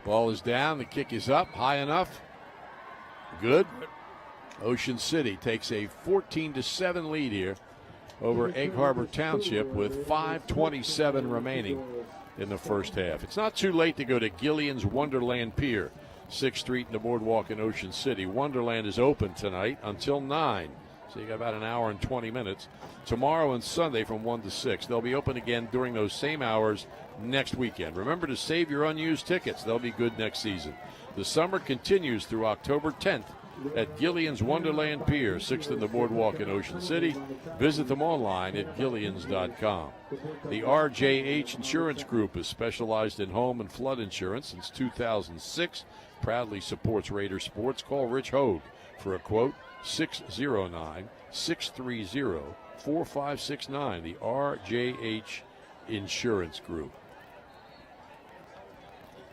Ball is down. The kick is up. High enough. Good. Ocean City takes a 14-7 lead here over Egg Harbor Township with 5:27 remaining in the first half. It's not too late to go to Gillian's Wonderland Pier, 6th Street and the Boardwalk in Ocean City. Wonderland is open tonight until 9. So you got about an hour and 20 minutes. Tomorrow and Sunday from 1 to 6. They'll be open again during those same hours next weekend. Remember to save your unused tickets. They'll be good next season. The summer continues through October 10th at Gillian's Wonderland Pier, 6th and the Boardwalk in Ocean City. Visit them online at gillians.com. The RJH Insurance Group is specialized in home and flood insurance since 2006. Proudly supports Raider sports. Call Rich Hogue for a quote. 609-630-4569. The RJH Insurance Group.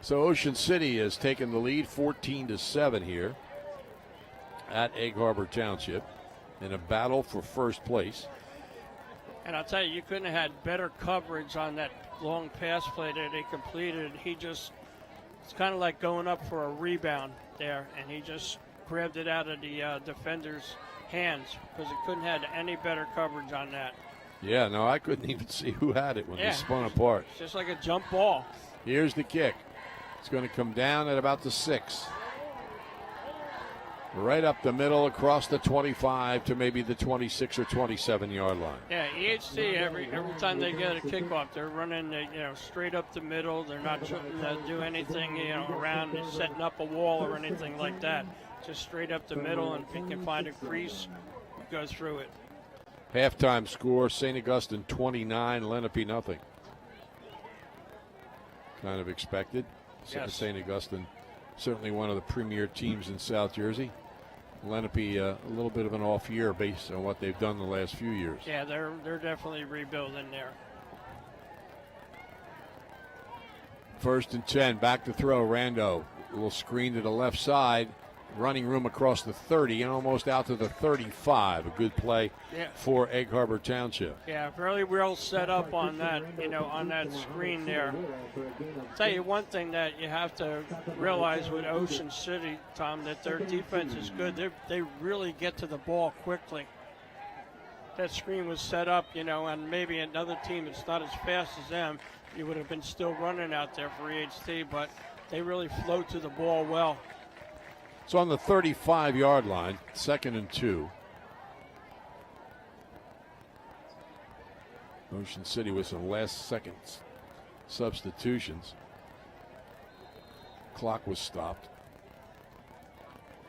So Ocean City has taken the lead 14-7 here at Egg Harbor Township in a battle for first place. And I'll tell you, you couldn't have had better coverage on that long pass play that they completed. It's kind of like going up for a rebound there, and he just grabbed it out of the defender's hands because he couldn't have had any better coverage on that. Yeah, no, I couldn't even see who had it when they spun apart. It's just like a jump ball. Here's the kick. It's going to come down at about the 6. right up the middle, across the 25 to maybe the 26 or 27 yard line. Yeah, EHC every time they get a kickoff, they're running straight up the middle. They're not trying to do anything around setting up a wall or anything like that. Just straight up the middle, and if you can find a crease, go through it. Halftime score: St. Augustine 29, Lenape nothing. Kind of expected. Yes. St. Augustine, certainly one of the premier teams in South Jersey. Lenape, a little bit of an off year based on what they've done the last few years. Yeah, they're definitely rebuilding there. 1st and 10, back to throw. Rando, a little screen to the left side, running room across the 30 and almost out to the 35. A good play for Egg Harbor Township. Yeah, fairly well set up on that, on that screen there. I'll tell you one thing that you have to realize with Ocean City, Tom, that their defense is good. They really get to the ball quickly. That screen was set up, and maybe another team that's not as fast as them, you would have been still running out there for EHT, but they really float to the ball well. It's on the 35-yard line, 2nd and 2. Ocean City with some last-second substitutions. Clock was stopped.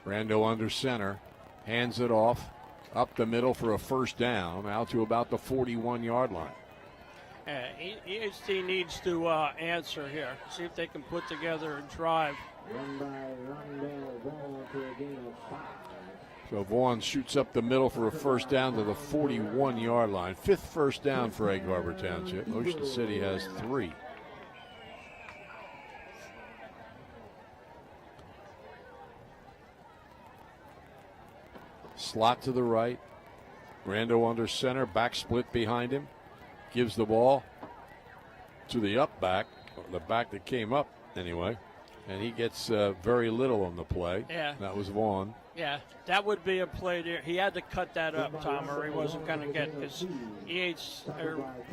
Rando under center, hands it off, up the middle for a 1st down, out to about the 41-yard line. EHT needs to answer here, see if they can put together a drive. So Vaughn shoots up the middle for a 1st down to the 41-yard line. 5th 1st down for Egg Harbor Township. Ocean City has 3. Slot to the right. Rando under center, back split behind him. Gives the ball to the up back, the back that came up anyway. And he gets very little on the play. Yeah. That was Vaughn. Yeah, that would be a play there. He had to cut that up, Tom, or he wasn't going to get, because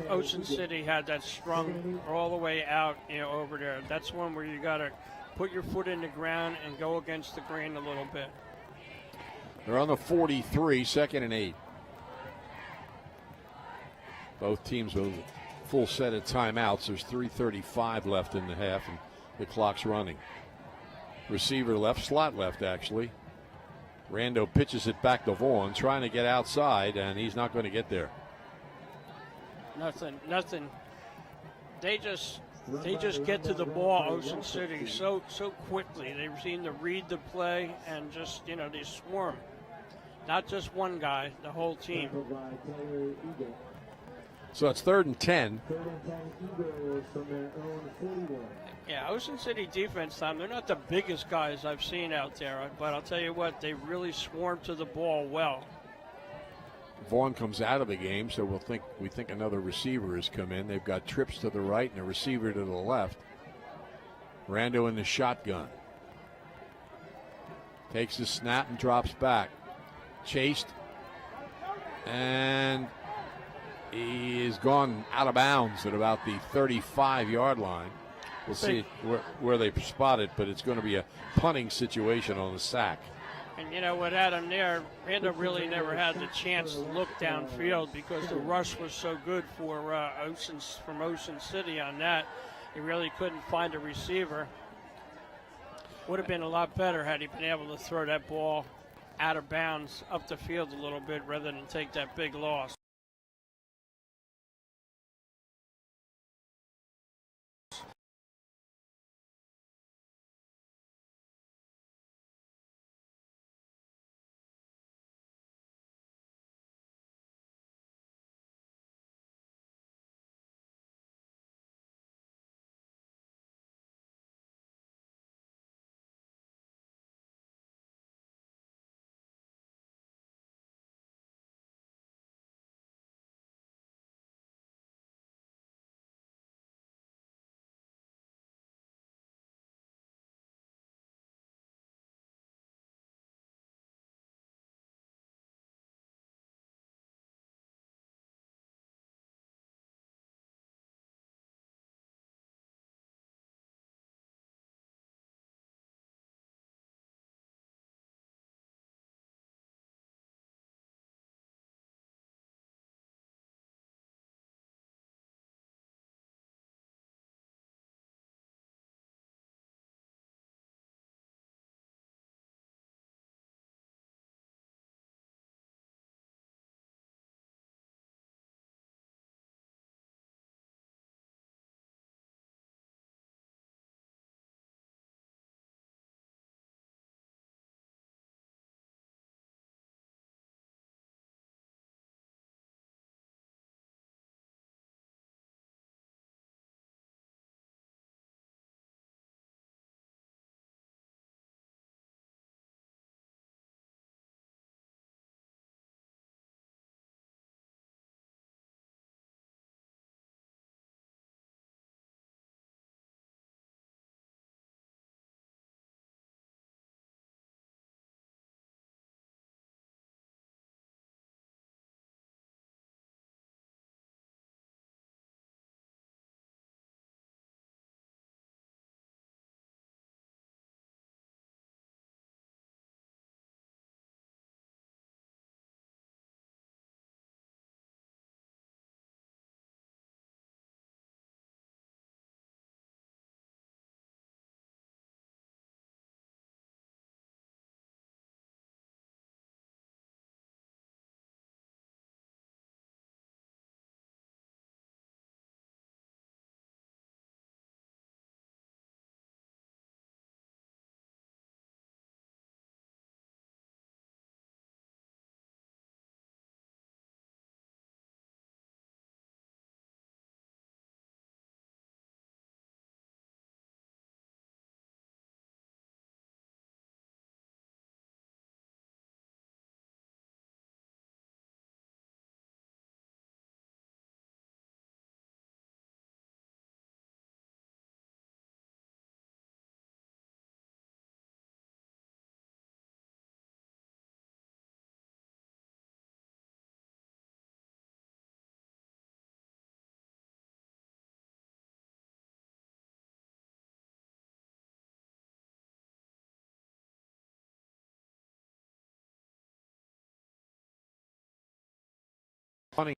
Ocean City had that strung all the way out, over there. That's one where you got to put your foot in the ground and go against the grain a little bit. They're on the 43, 2nd and 8. Both teams with a full set of timeouts. There's 3:35 left in the half, and the clock's running. Receiver left, slot left, actually. Rando pitches it back to Vaughn, trying to get outside, and he's not going to get there. Nothing. They just get to the ball, Ocean City, so quickly. They seem to read the play and just, they swarm. Not just one guy, the whole team. So it's 3rd and 10. Yeah, Ocean City defense, Tom, they're not the biggest guys I've seen out there, but I'll tell you what, they really swarm to the ball well. Vaughn comes out of the game, so we think another receiver has come in. They've got trips to the right and a receiver to the left. Rando in the shotgun. Takes the snap and drops back. Chased. And he is gone out of bounds at about the 35-yard line. We'll see where they spot it, but it's going to be a punting situation on the sack. And with Adam there, Rando really never had the chance to look downfield because the rush was so good for Ocean City on that. He really couldn't find a receiver. Would have been a lot better had he been able to throw that ball out of bounds up the field a little bit rather than take that big loss. Funny.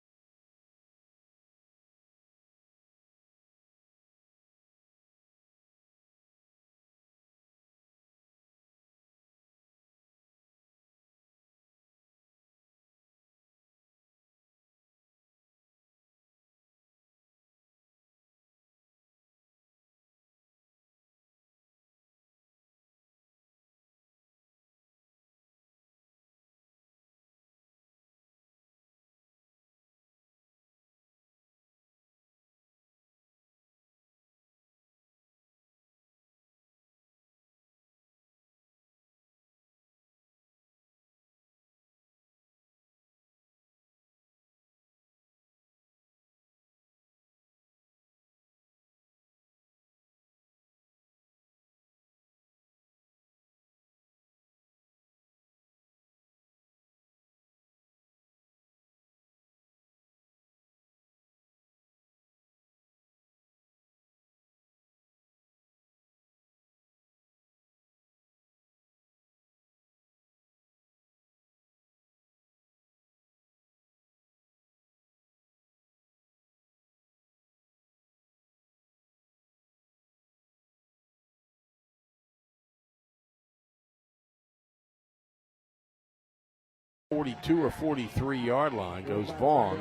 .42 or 43-yard line goes Vaughn.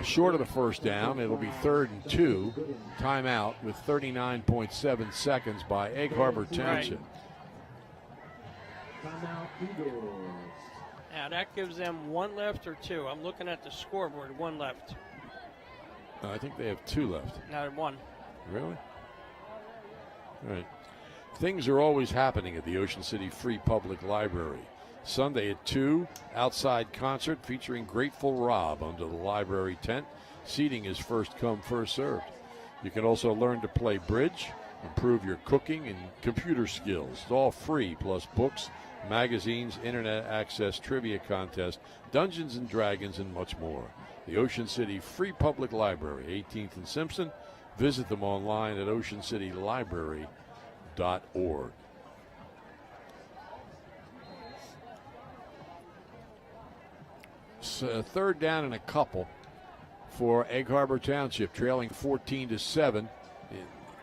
Short of the first down. It'll be 3rd and 2. Timeout with 39.7 seconds by Egg Harbor Township. Now that gives them 1 left or 2. I'm looking at the scoreboard. 1 left. I think they have 2 left. No, 1. Really? All right. Things are always happening at the Ocean City Free Public Library. Sunday at 2, outside concert featuring Grateful Rob under the library tent. Seating is first come, first served. You can also learn to play bridge, improve your cooking and computer skills. It's all free, plus books, magazines, internet access, trivia contest, Dungeons and Dragons, and much more. The Ocean City Free Public Library, 18th and Simpson. Visit them online at oceancitylibrary.org. Third down and a couple for Egg Harbor Township, trailing 14-7.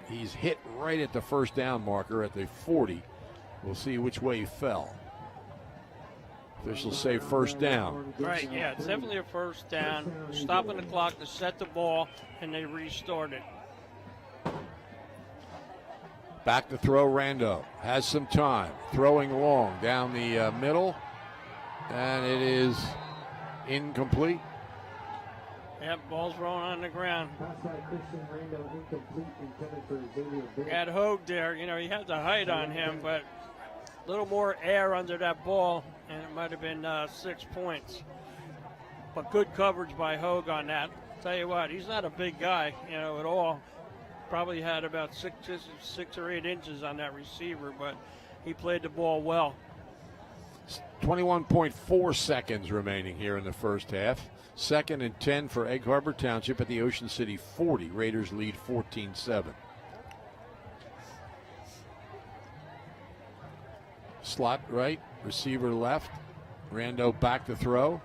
He's hit right at the first down marker at the 40. We'll see which way he fell. Officials say first down. Right, yeah, it's definitely a first down. Stopping the clock to set the ball, and they restart it. Back to throw, Rando. Has some time. Throwing long down the middle. And it is incomplete. Yep, ball's rolling on the ground. Had Hogue there, you know, he had the height on him, but a little more air under that ball, and it might have been 6 points. But good coverage by Hogue on that. Tell you what, he's not a big guy, you know, at all. Probably had about 6 or 8 inches on that receiver, but he played the ball well. 21.4 seconds remaining here in the first half. 2nd and 10 for Egg Harbor Township at the Ocean City 40. Raiders lead 14-7. Slot right, receiver left. Rando back to throw.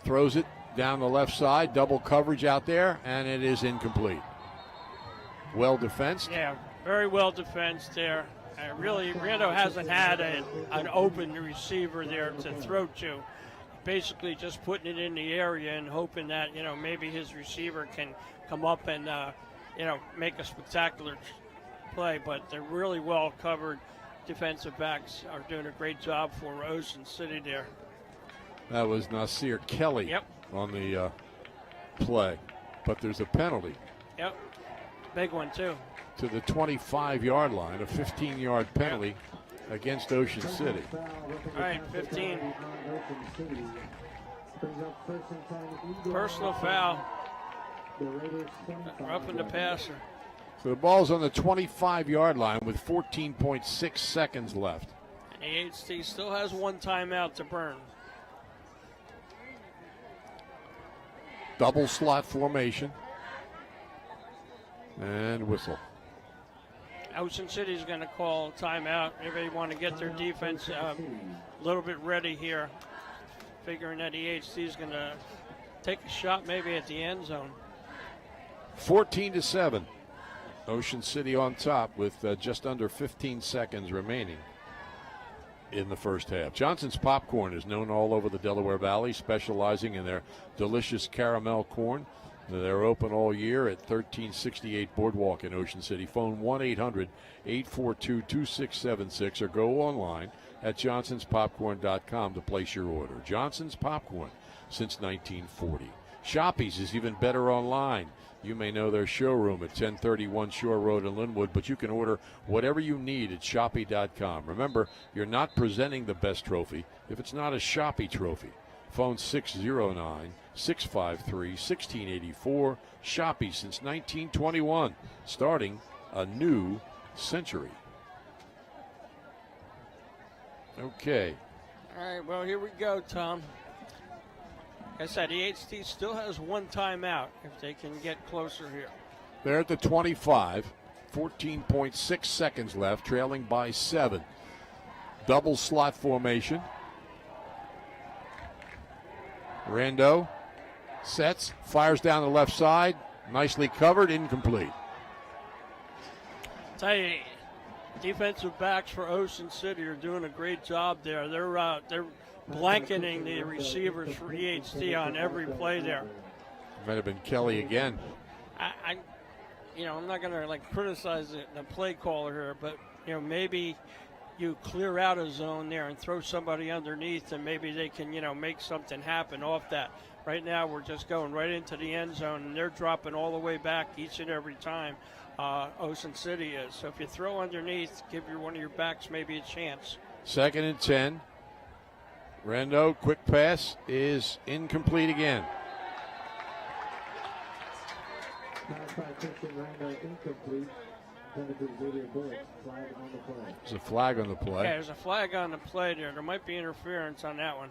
Throws it down the left side. Double coverage out there, and it is incomplete. Well defensed. Yeah, very well defensed there. Really, Rando hasn't had an open receiver there to throw to. Basically just putting it in the area and hoping that, you know, maybe his receiver can come up and, you know, make a spectacular play. But they're really well covered. Defensive backs are doing a great job for Ocean City there. That was Nasir Kelly on the play. But there's a penalty. Yep, big one too. To the 25-yard line, a 15-yard penalty against Ocean City. All right, 15. Personal foul. Roughing the passer. So the ball's on the 25-yard line with 14.6 seconds left. And the AHT still has 1 timeout to burn. Double slot formation. And whistle. Ocean City's going to call timeout. Everybody want to get their defense a little bit ready here, figuring that EHC is going to take a shot maybe at the end zone. 14-7. Ocean City on top with just under 15 seconds remaining in the first half. Johnson's Popcorn is known all over the Delaware Valley, specializing in their delicious caramel corn. They're open all year at 1368 Boardwalk in Ocean City. Phone 1-800-842-2676 or go online at johnsonspopcorn.com to place your order. Johnson's Popcorn since 1940. Shoppy's is even better online. You may know their showroom at 1031 Shore Road in Linwood, but you can order whatever you need at Shoppy.com. Remember, you're not presenting the best trophy if it's not a Shoppy trophy. Phone 609-653-1684. Shoppy since 1921, starting a new century. Okay. All right, well, here we go, Tom. Like I said, EHT still has one timeout if they can get closer here. They're at the 25. 14.6 seconds left, trailing by 7. Double slot formation. Rando sets, fires down the left side. Nicely covered, incomplete. Tell you, defensive backs for Ocean City are doing a great job there. They're blanketing the receivers for EHT on every play there. Might have been Kelly again. I'm not going to criticize the play caller here, but maybe you clear out a zone there and throw somebody underneath, and maybe they can make something happen off that. Right now, we're just going right into the end zone, and they're dropping all the way back each and every time. Ocean City is. So if you throw underneath, give one of your backs maybe a chance. 2nd and 10. Rando, quick pass is incomplete again. Pass by Christian Rando, incomplete. There's a flag on the play. Yeah, there's a flag on the play there. There might be interference on that one.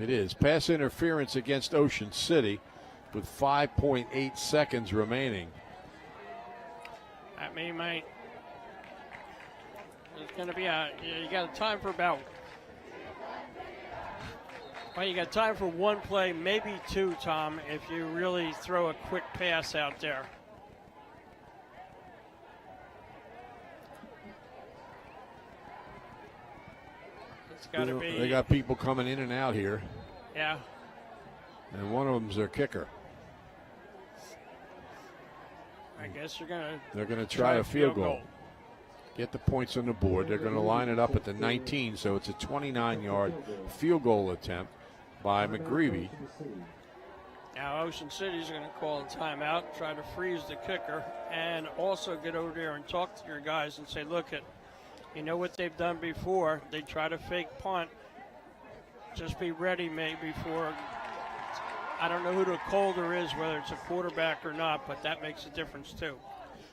It is. Pass interference against Ocean City with 5.8 seconds remaining. That might. It's going to be you got time for about. Well, you got time for one play, maybe two, Tom, if you really throw a quick pass out there. It's got to be. They got people coming in and out here. Yeah. And one of them's their kicker. I guess they're going to try a field goal. Get the points on the board. They're going to line it up at the 19, so it's a 29-yard field goal attempt by McGreevy. Now Ocean City's going to call a timeout, try to freeze the kicker, and also get over there and talk to your guys and say, look, you know what they've done before. They try to fake punt. Just be ready maybe for, I don't know who the caller is, whether it's a quarterback or not, but that makes a difference too.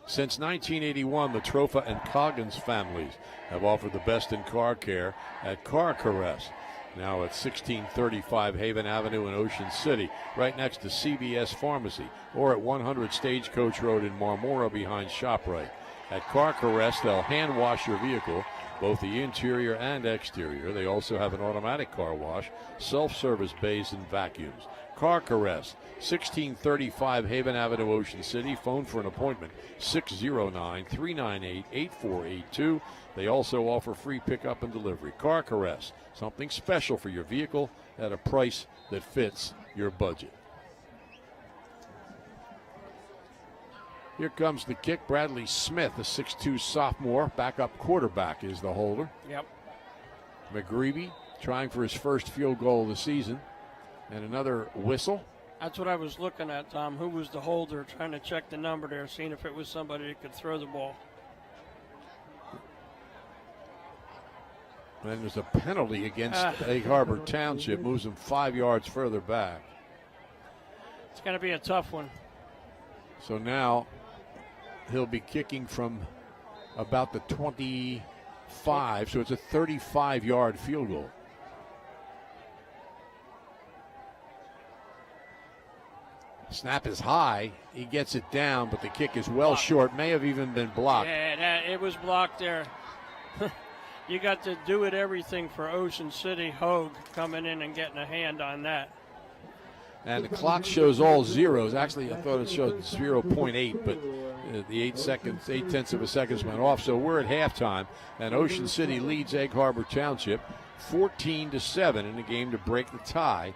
Since 1981, the Trofa and Coggins families have offered the best in car care at Car Caress. Now at 1635 Haven Avenue in Ocean City, right next to CVS Pharmacy, or at 100 Stagecoach Road in Marmora behind ShopRite. At Car Caress, they'll hand wash your vehicle, both the interior and exterior. They also have an automatic car wash, self-service bays, and vacuums. Car Caress, 1635 Haven Avenue, Ocean City. Phone for an appointment, 609-398-8482. They also offer free pickup and delivery. Car Caress, something special for your vehicle at a price that fits your budget. Here comes the kick. Bradley Smith, a 6'2 sophomore, backup quarterback, is the holder. Yep. McGreevy trying for his first field goal of the season. And another whistle. That's what I was looking at, Tom. Who was the holder? Trying to check the number there, seeing if it was somebody that could throw the ball. And there's a penalty against Egg Harbor Township. Moves them 5 yards further back. It's going to be a tough one. So now he'll be kicking from about the 25. So it's a 35-yard field goal. Snap is high. He gets it down, but the kick is well short. May have even been blocked. Yeah, it was blocked there. you got to do it everything for Ocean City. Hogue coming in and getting a hand on that. And the clock shows all zeros. Actually, I thought it showed 0.8, but the 8 tenths of a second went off. So we're at halftime, and Ocean City leads Egg Harbor Township 14-7 in a game to break the tie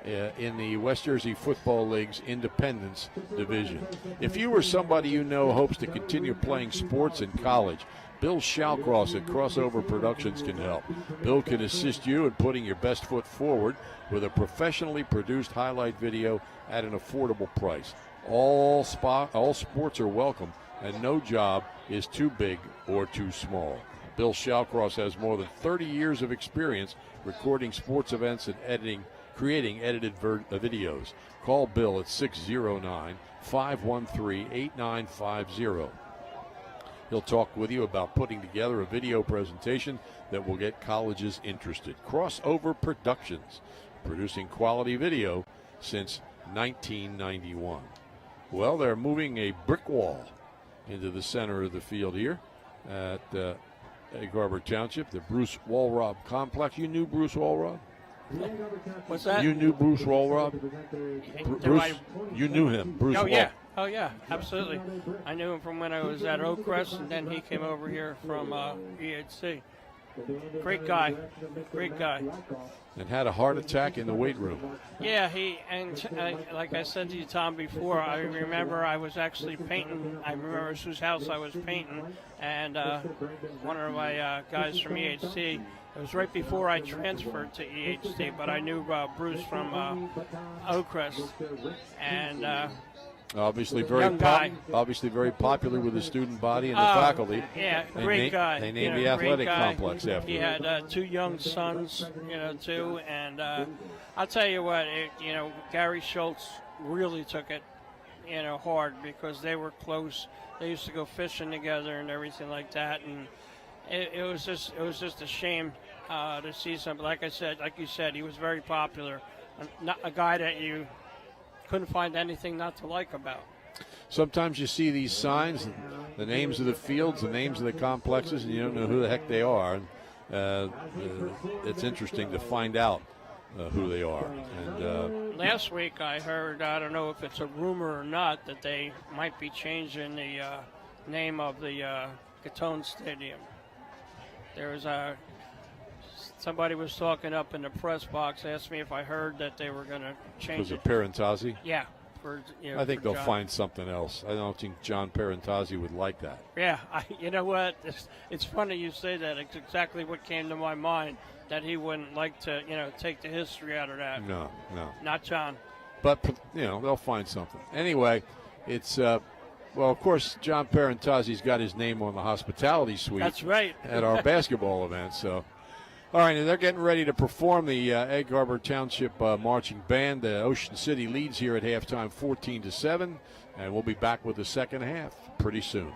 in the West Jersey Football League's Independence Division. If you or somebody you know hopes to continue playing sports in college, Bill Shallcross at Crossover Productions can help. Bill can assist you in putting your best foot forward with a professionally produced highlight video at an affordable price. All sports are welcome, and no job is too big or too small. Bill Shallcross has more than 30 years of experience recording sports events and creating edited videos. Call Bill at 609-513-8950. He'll talk with you about putting together a video presentation that will get colleges interested. Crossover Productions, producing quality video since 1991. Well, they're moving a brick wall into the center of the field here at Egg Harbor Township, the Bruce Walrob Complex. You knew Bruce Walrob? What's that? You knew Bruce Walrob? Bruce, you knew him, Bruce Walrob. Oh, yeah, absolutely. I knew him from when I was at Oakcrest, and then he came over here from EHC. Great guy. And had a heart attack in the weight room. Yeah, like I said to you, Tom, before, I remember I was actually painting. I remember whose house I was painting, and one of my guys from EHC, it was right before I transferred to EHC, but I knew Bruce from Oakcrest, and obviously very popular with the student body and the faculty. Yeah, great guy. They named the athletic complex after him. He him. had 2 young sons, too. And I'll tell you what, Gary Schultz really took it, hard because they were close. They used to go fishing together and everything like that. And it was just a shame to see something. Like you said, he was very popular. Not a guy that you couldn't find anything not to like about. Sometimes you see these signs, the names of the fields, the names of the complexes, and you don't know who the heck they are. And it's interesting to find out who they are. And last week I heard, I don't know if it's a rumor or not, that they might be changing the name of the Gatone Stadium. There was somebody was talking up in the press box, asked me if I heard that they were going to change was it. Parentazzi? Yeah. I think they'll find something else. I don't think John Parentazzi would like that. Yeah, you know what? It's funny you say that. It's exactly what came to my mind, that he wouldn't like to, take the history out of that. No. Not John. But, they'll find something. Anyway, it's, well, of course, John Parentazzi's got his name on the hospitality suite. That's right. At our basketball event, so. All right, and they're getting ready to perform the Egg Harbor Township marching band. Ocean City leads here at halftime 14-7, and we'll be back with the second half pretty soon.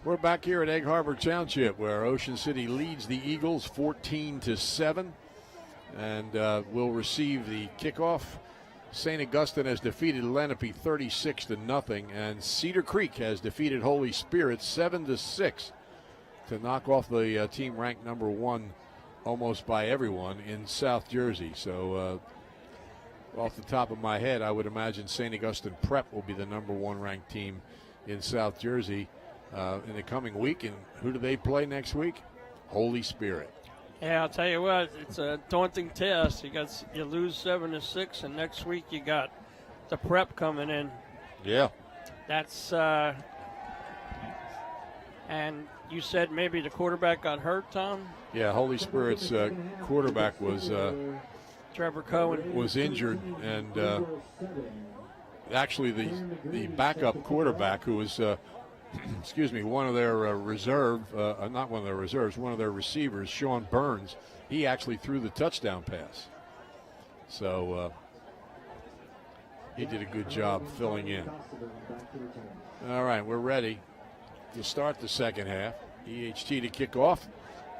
We're back here at Egg Harbor Township, where Ocean City leads the Eagles 14-7, and will receive the kickoff. St. Augustine has defeated Lenape 36-0, and Cedar Creek has defeated Holy Spirit 7-6 to knock off the team ranked number 1 almost by everyone in South Jersey. So off the top of my head, I would imagine St. Augustine Prep will be the number 1 ranked team in South Jersey in the coming week. And who do they play next week? Holy Spirit. Yeah, I'll tell you what, it's a daunting task. You lose 7-6, and next week you got the Prep coming in. Yeah. That's and you said maybe the quarterback got hurt, Tom? Yeah, Holy Spirit's quarterback was Trevor Cohen was injured, and actually the backup quarterback, who was excuse me, one of their not one of their reserves, one of their receivers, Sean Burns, he actually threw the touchdown pass. So he did a good job filling in. All right, we're ready to start the second half. EHT to kick off.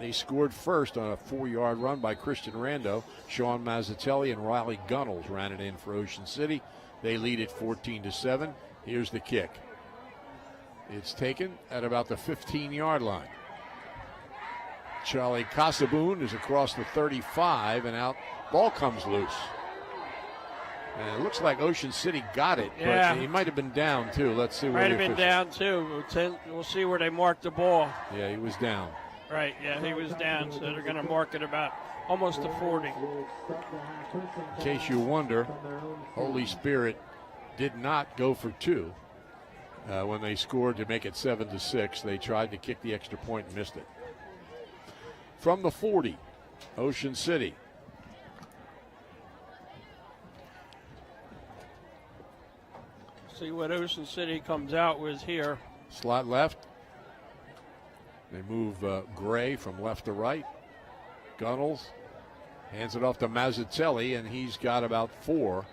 They scored first on a 4-yard run by Christian Rando. Sean Mazzatelli and Riley Gunnels ran it in for Ocean City. They lead it 14-7. Here's the kick. It's taken at about the 15-yard line. Charlie Casaboon is across the 35, and out. Ball comes loose. And it looks like Ocean City got it, but he might have been down, too. Let's see. Might have been down, too. We'll see where they mark the ball. Yeah, he was down. Right, yeah, he was down, so they're going to mark it about almost to 40. In case you wonder, Holy Spirit did not go for 2. When they scored to make it 7-6, they tried to kick the extra point and missed it. From the 40, Ocean City. See what Ocean City comes out with here. Slot left. They move Gray from left to right. Gunnels hands it off to Mazzatelli, and he's got about 4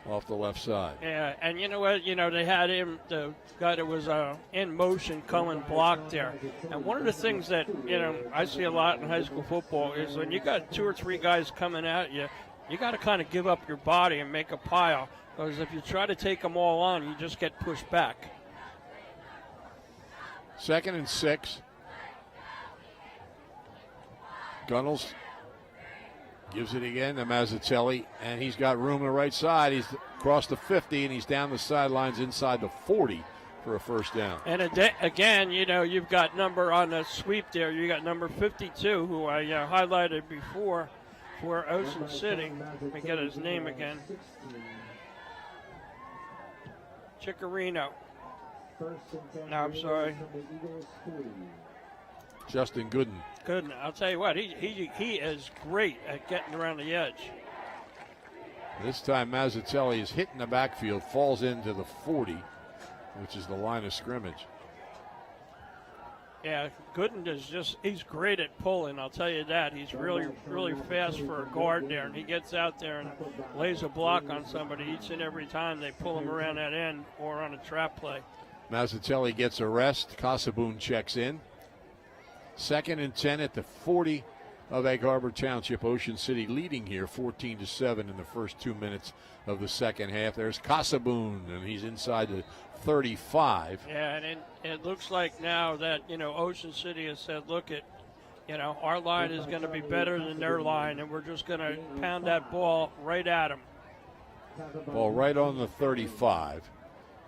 off the left side. Yeah, and you know what? They had him, the guy that was in motion, coming blocked there. And one of the things that, I see a lot in high school football is when you got 2 or 3 guys coming at you, you got to kind of give up your body and make a pile. Because if you try to take them all on, you just get pushed back. 2nd and 6. Gunnels gives it again to Mazzatelli, and he's got room on the right side. He's across the 50, and he's down the sidelines inside the 40 for a first down. And again, you've got number on the sweep there. You got number 52, who I highlighted before for Ocean City. Let me get his name again. Chicorino. No, I'm sorry. Justin Gooden. Gooden. I'll tell you what, he is great at getting around the edge. This time Mazzatelli is hitting the backfield, falls into the 40, which is the line of scrimmage. Yeah, Gooden he's great at pulling, I'll tell you that. He's really, really fast for a guard there, and he gets out there and lays a block on somebody each and every time they pull him around that end or on a trap play. Mazzatelli gets a rest. Casaboon checks in. 2nd and 10 at the 40 of Egg Harbor Township. Ocean City leading here 14-7 in the first 2 minutes of the second half. There's Casaboon, and he's inside the 35. Yeah, and it looks like now that, Ocean City has said, look, our line is going to be better than their line, and we're just going to pound that ball right at them. Ball right on the 35.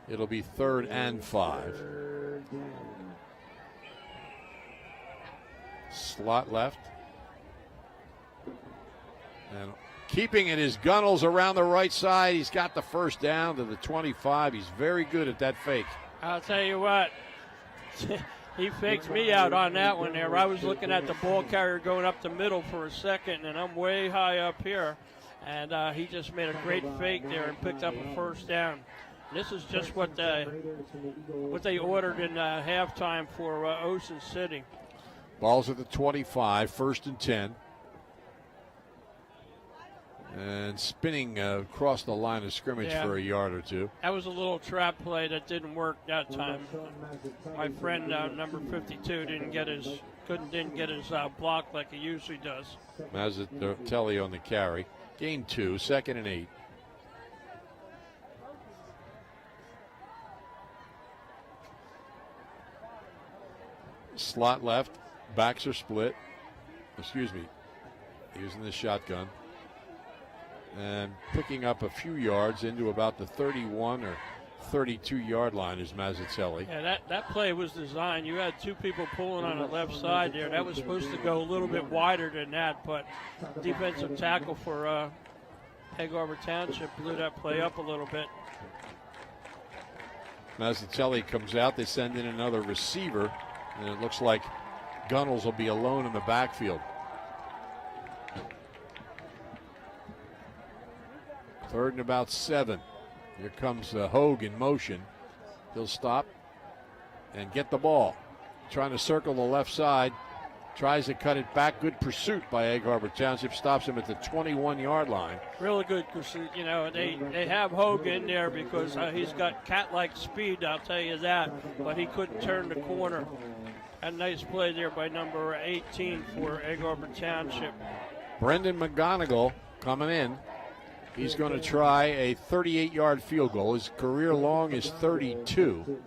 It'll be 3rd and 5. Slot left. And keeping it is Gunnels around the right side. He's got the first down to the 25. He's very good at that fake. I'll tell you what. He faked me out on that one there. I was looking at the ball carrier going up the middle for a second, and I'm way high up here. And he just made a great fake there and picked up a first down. This is just what they ordered in halftime for Ocean City. Ball's at the 25, 1st and 10. And spinning across the line of scrimmage for a yard or two. That was a little trap play that didn't work that time. My friend, number 52, didn't get his block like he usually does. Mazzatelli on the carry. Gain 2, 2nd and 8. Slot left, backs are split. Excuse me, using the shotgun. And picking up a few yards into about the 31 or 32-yard line is Mazzatelli. Yeah, that play was designed. You had two people pulling on the left side there. That was supposed to go a little bit wider than that, but defensive tackle for Egg Harbor Township blew that play up a little bit. Mazzatelli comes out. They send in another receiver, and it looks like Gunnels will be alone in the backfield. 3rd and about 7. Here comes Hogue in motion. He'll stop and get the ball. Trying to circle the left side. Tries to cut it back. Good pursuit by Egg Harbor Township. Stops him at the 21-yard line. Really good pursuit. You know, they have Hogue in there because he's got cat-like speed, I'll tell you that. But he couldn't turn the corner. A nice play there by number 18 for Egg Harbor Township. Brendan McGonigal coming in. He's going to try a 38-yard field goal. His career long is 32.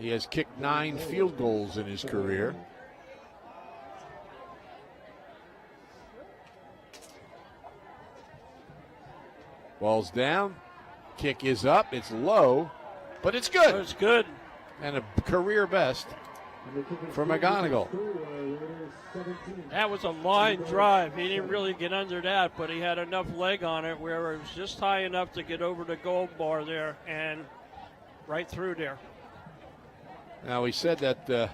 He has kicked 9 field goals in his career. Ball's down. Kick is up. It's low, but it's good. It's good. And a career best for McGonigal. That was a line drive. He didn't really get under that, but he had enough leg on it where it was just high enough to get over the goal bar there and right through there. Now, he said that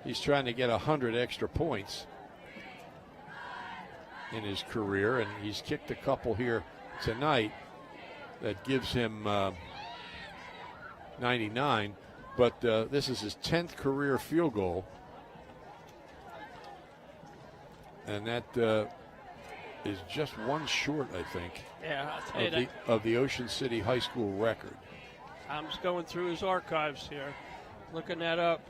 he's trying to get 100 extra points in his career, and he's kicked a couple here tonight that gives him 99. But this is his 10th career field goal. And that is just one short, I think, yeah, I'll tell you that. of the Ocean City High School record. I'm just going through his archives here, looking that up.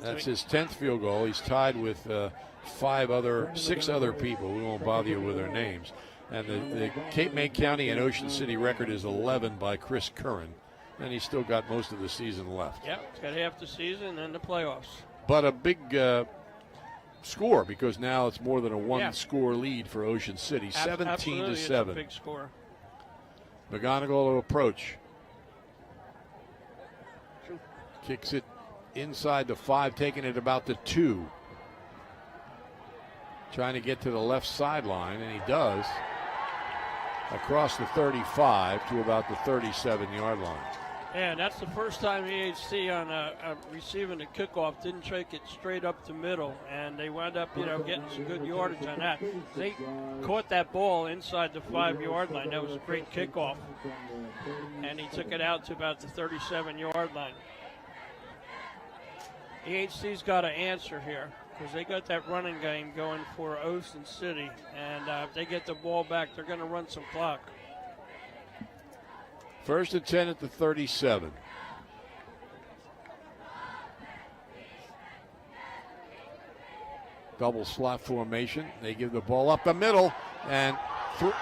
That's his 10th field goal. He's tied with 6 other people. We won't bother you with their names. And the Cape May County and Ocean City record is 11 by Chris Curran. And he's still got most of the season left. Yep, it's got half the season and the playoffs. But a big score, because now it's more than a one-score lead for Ocean City, 17-7. It's a big score. McGonigal to approach. Kicks it inside the 5, taking it about the 2. Trying to get to the left sideline, and he does. Across the 35 to about the 37-yard line. And that's the first time EHC on receiving a kickoff didn't take it straight up the middle, and they wound up, getting some good yardage on that. They caught that ball inside the 5-yard line. That was a great kickoff, and he took it out to about the 37-yard line. EHC's got to answer here because they got that running game going for Ocean City, and if they get the ball back, they're going to run some clock. 1st and 10 at the 37. Double slot formation. They give the ball up the middle and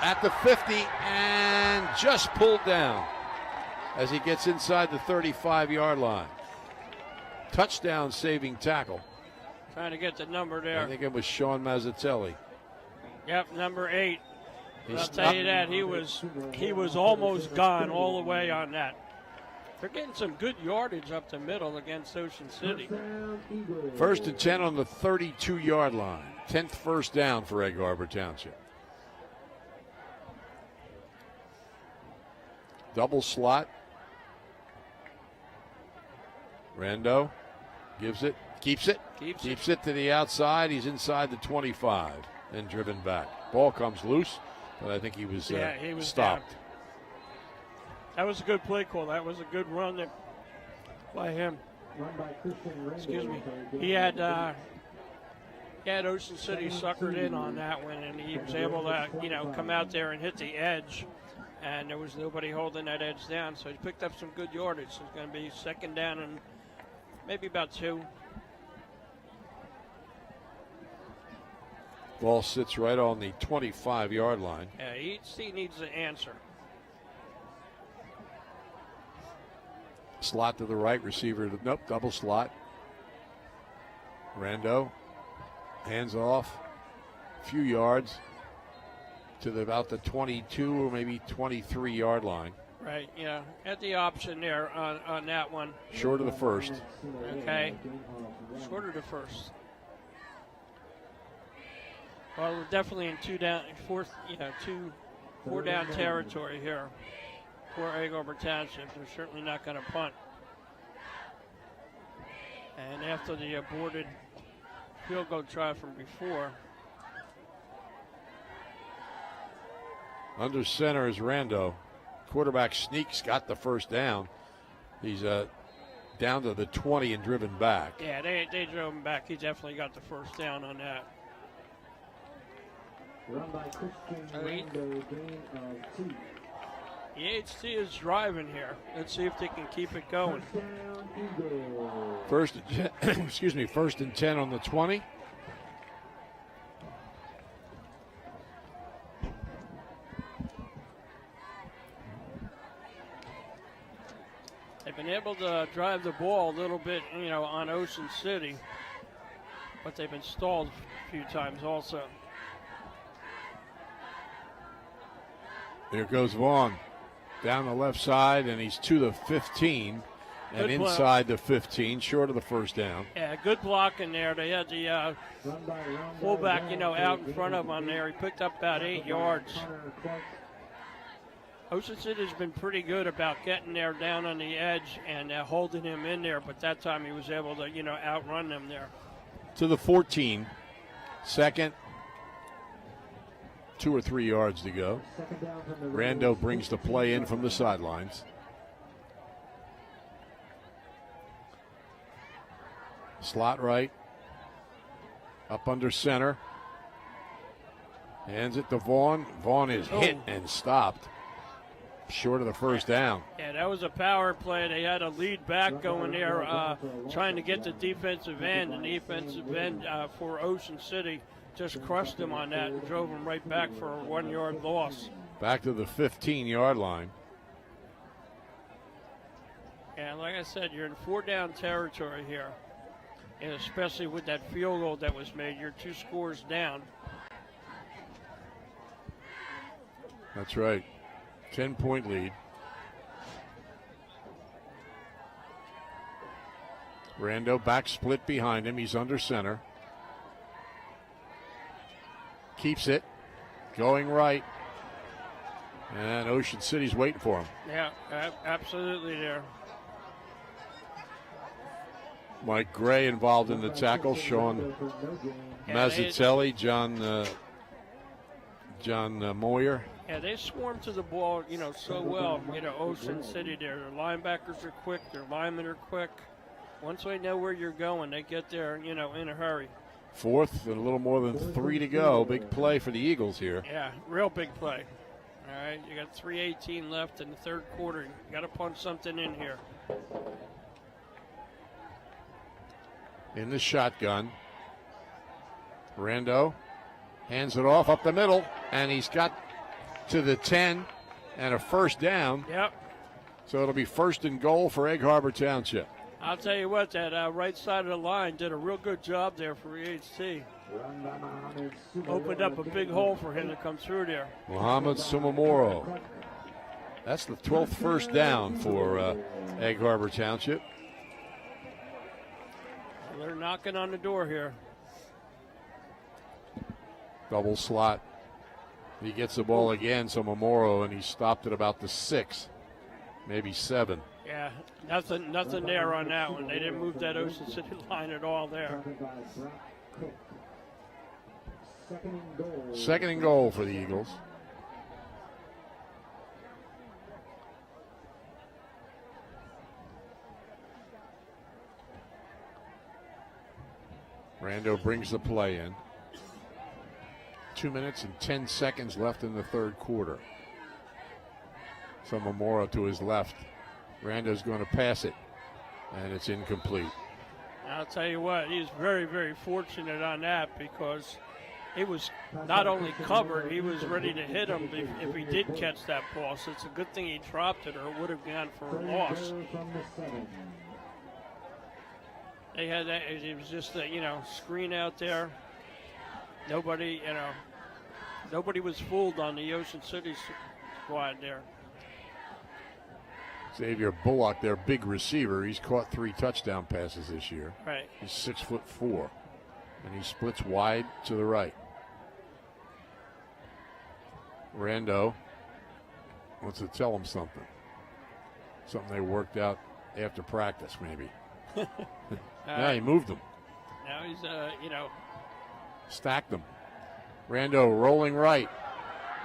at the 50 and just pulled down as he gets inside the 35-yard line. Touchdown saving tackle. Trying to get the number there. I think it was Sean Mazzatelli. Yep, number 8. I'll tell you that he was almost gone all the way on that. They're getting some good yardage up the middle against Ocean City. 1st and 10 on the 32-yard line. 10th first down for Egg Harbor Township. Double slot. Rando gives it, keeps it to the outside. He's inside the 25 and driven back. Ball comes loose. But I think he was stopped. Down. That was a good play call. That was a good run by him. Excuse me. He had Yeah, and Ocean City suckered in on that one, and he was able to, come out there and hit the edge, and there was nobody holding that edge down, so he picked up some good yardage. So it's going to be second down and maybe about 2. Ball sits right on the 25-yard line. Yeah, he needs to answer. Slot to the right, receiver. Nope, double slot. Rando, hands off, a few yards to about the 22 or maybe 23-yard line. Right, yeah. At the option there on that one. Short of the first. Okay. Short of the first. Well, we're definitely in 4 down territory here for Egg Harbor Township. They're certainly not going to punt. And after the aborted field goal try from before. Under center is Rando. Quarterback sneaks, got the first down. He's down to the 20 and driven back. Yeah, they drove him back. He definitely got the first down on that. Run by Christian Rando, gain of 2. The HT is driving here. Let's see if they can keep it going. Touchdown, Eagles. First and 10 on the 20. They've been able to drive the ball a little bit, on Ocean City, but they've been stalled a few times also. There goes Vaughn down the left side, and he's to the 15 and Good block. inside the 15, short of the first down. Yeah, good blocking there. They had the fullback, out in front of him there. He picked up about 8 yards. Ocean City's been pretty good about getting there down on the edge and holding him in there, but that time he was able to, outrun them there. To the 14, second, 2 or 3 yards to go. Rando brings the play in from the sidelines. Slot right, up under center. Hands it to Vaughn. Vaughn is hit and stopped. Short of the first down. Yeah, that was a power play. They had a lead back going there, trying to get the defensive end. And the defensive end for Ocean City just crushed him on that and drove him right back for a 1-yard loss. Back to the 15-yard line. And like I said, you're in 4 down territory here. And especially with that field goal that was made, you're 2 scores down. That's right. 10-point lead. Rando back split behind him. He's under center. Keeps it. Going right. And Ocean City's waiting for him. Yeah, absolutely there. Mike Gray involved in the tackle. Sean Mazzucelli, John Moyer. Yeah, they swarm to the ball, so well. Ocean City there. Their linebackers are quick. Their linemen are quick. Once they know where you're going, they get there, in a hurry. Fourth and a little more than 3 to go. Big play for the Eagles here. Yeah, real big play. All right, you got 3:18 left in the third quarter. You got to punch something in here. In the shotgun. Rando hands it off up the middle, and he's got to the 10 and a first down. Yep. So it'll be first and goal for Egg Harbor Township. I'll tell you what, that right side of the line did a real good job there for EHT. Opened up a big hole for him to come through there. Muhammad Sumamoro. That's the 12th first down for Egg Harbor Township. They're knocking on the door here. Double slot. He gets the ball again, Sumamoro, and he stopped at about the 6, maybe 7. Yeah, nothing there on that one. They didn't move that Ocean City line at all there. Second and goal for the Eagles. Rando brings the play in. 2 minutes and 10 seconds left in the third quarter. So Memora to his left. Rando's going to pass it, and it's incomplete. I'll tell you what, he's very, very fortunate on that because he was not only covered, he was ready to hit him if he did catch that ball. So it's a good thing he dropped it, or it would have gone for a loss. They had that. It was just a screen out there. Nobody was fooled on the Ocean City squad there. Xavier Bullock, their big receiver, he's caught 3 touchdown passes this year. Right. He's 6'4", and he splits wide to the right. Rando wants to tell him something. Something they worked out after practice, maybe. Yeah, he moved them. Now he's, Stacked them. Rando rolling right.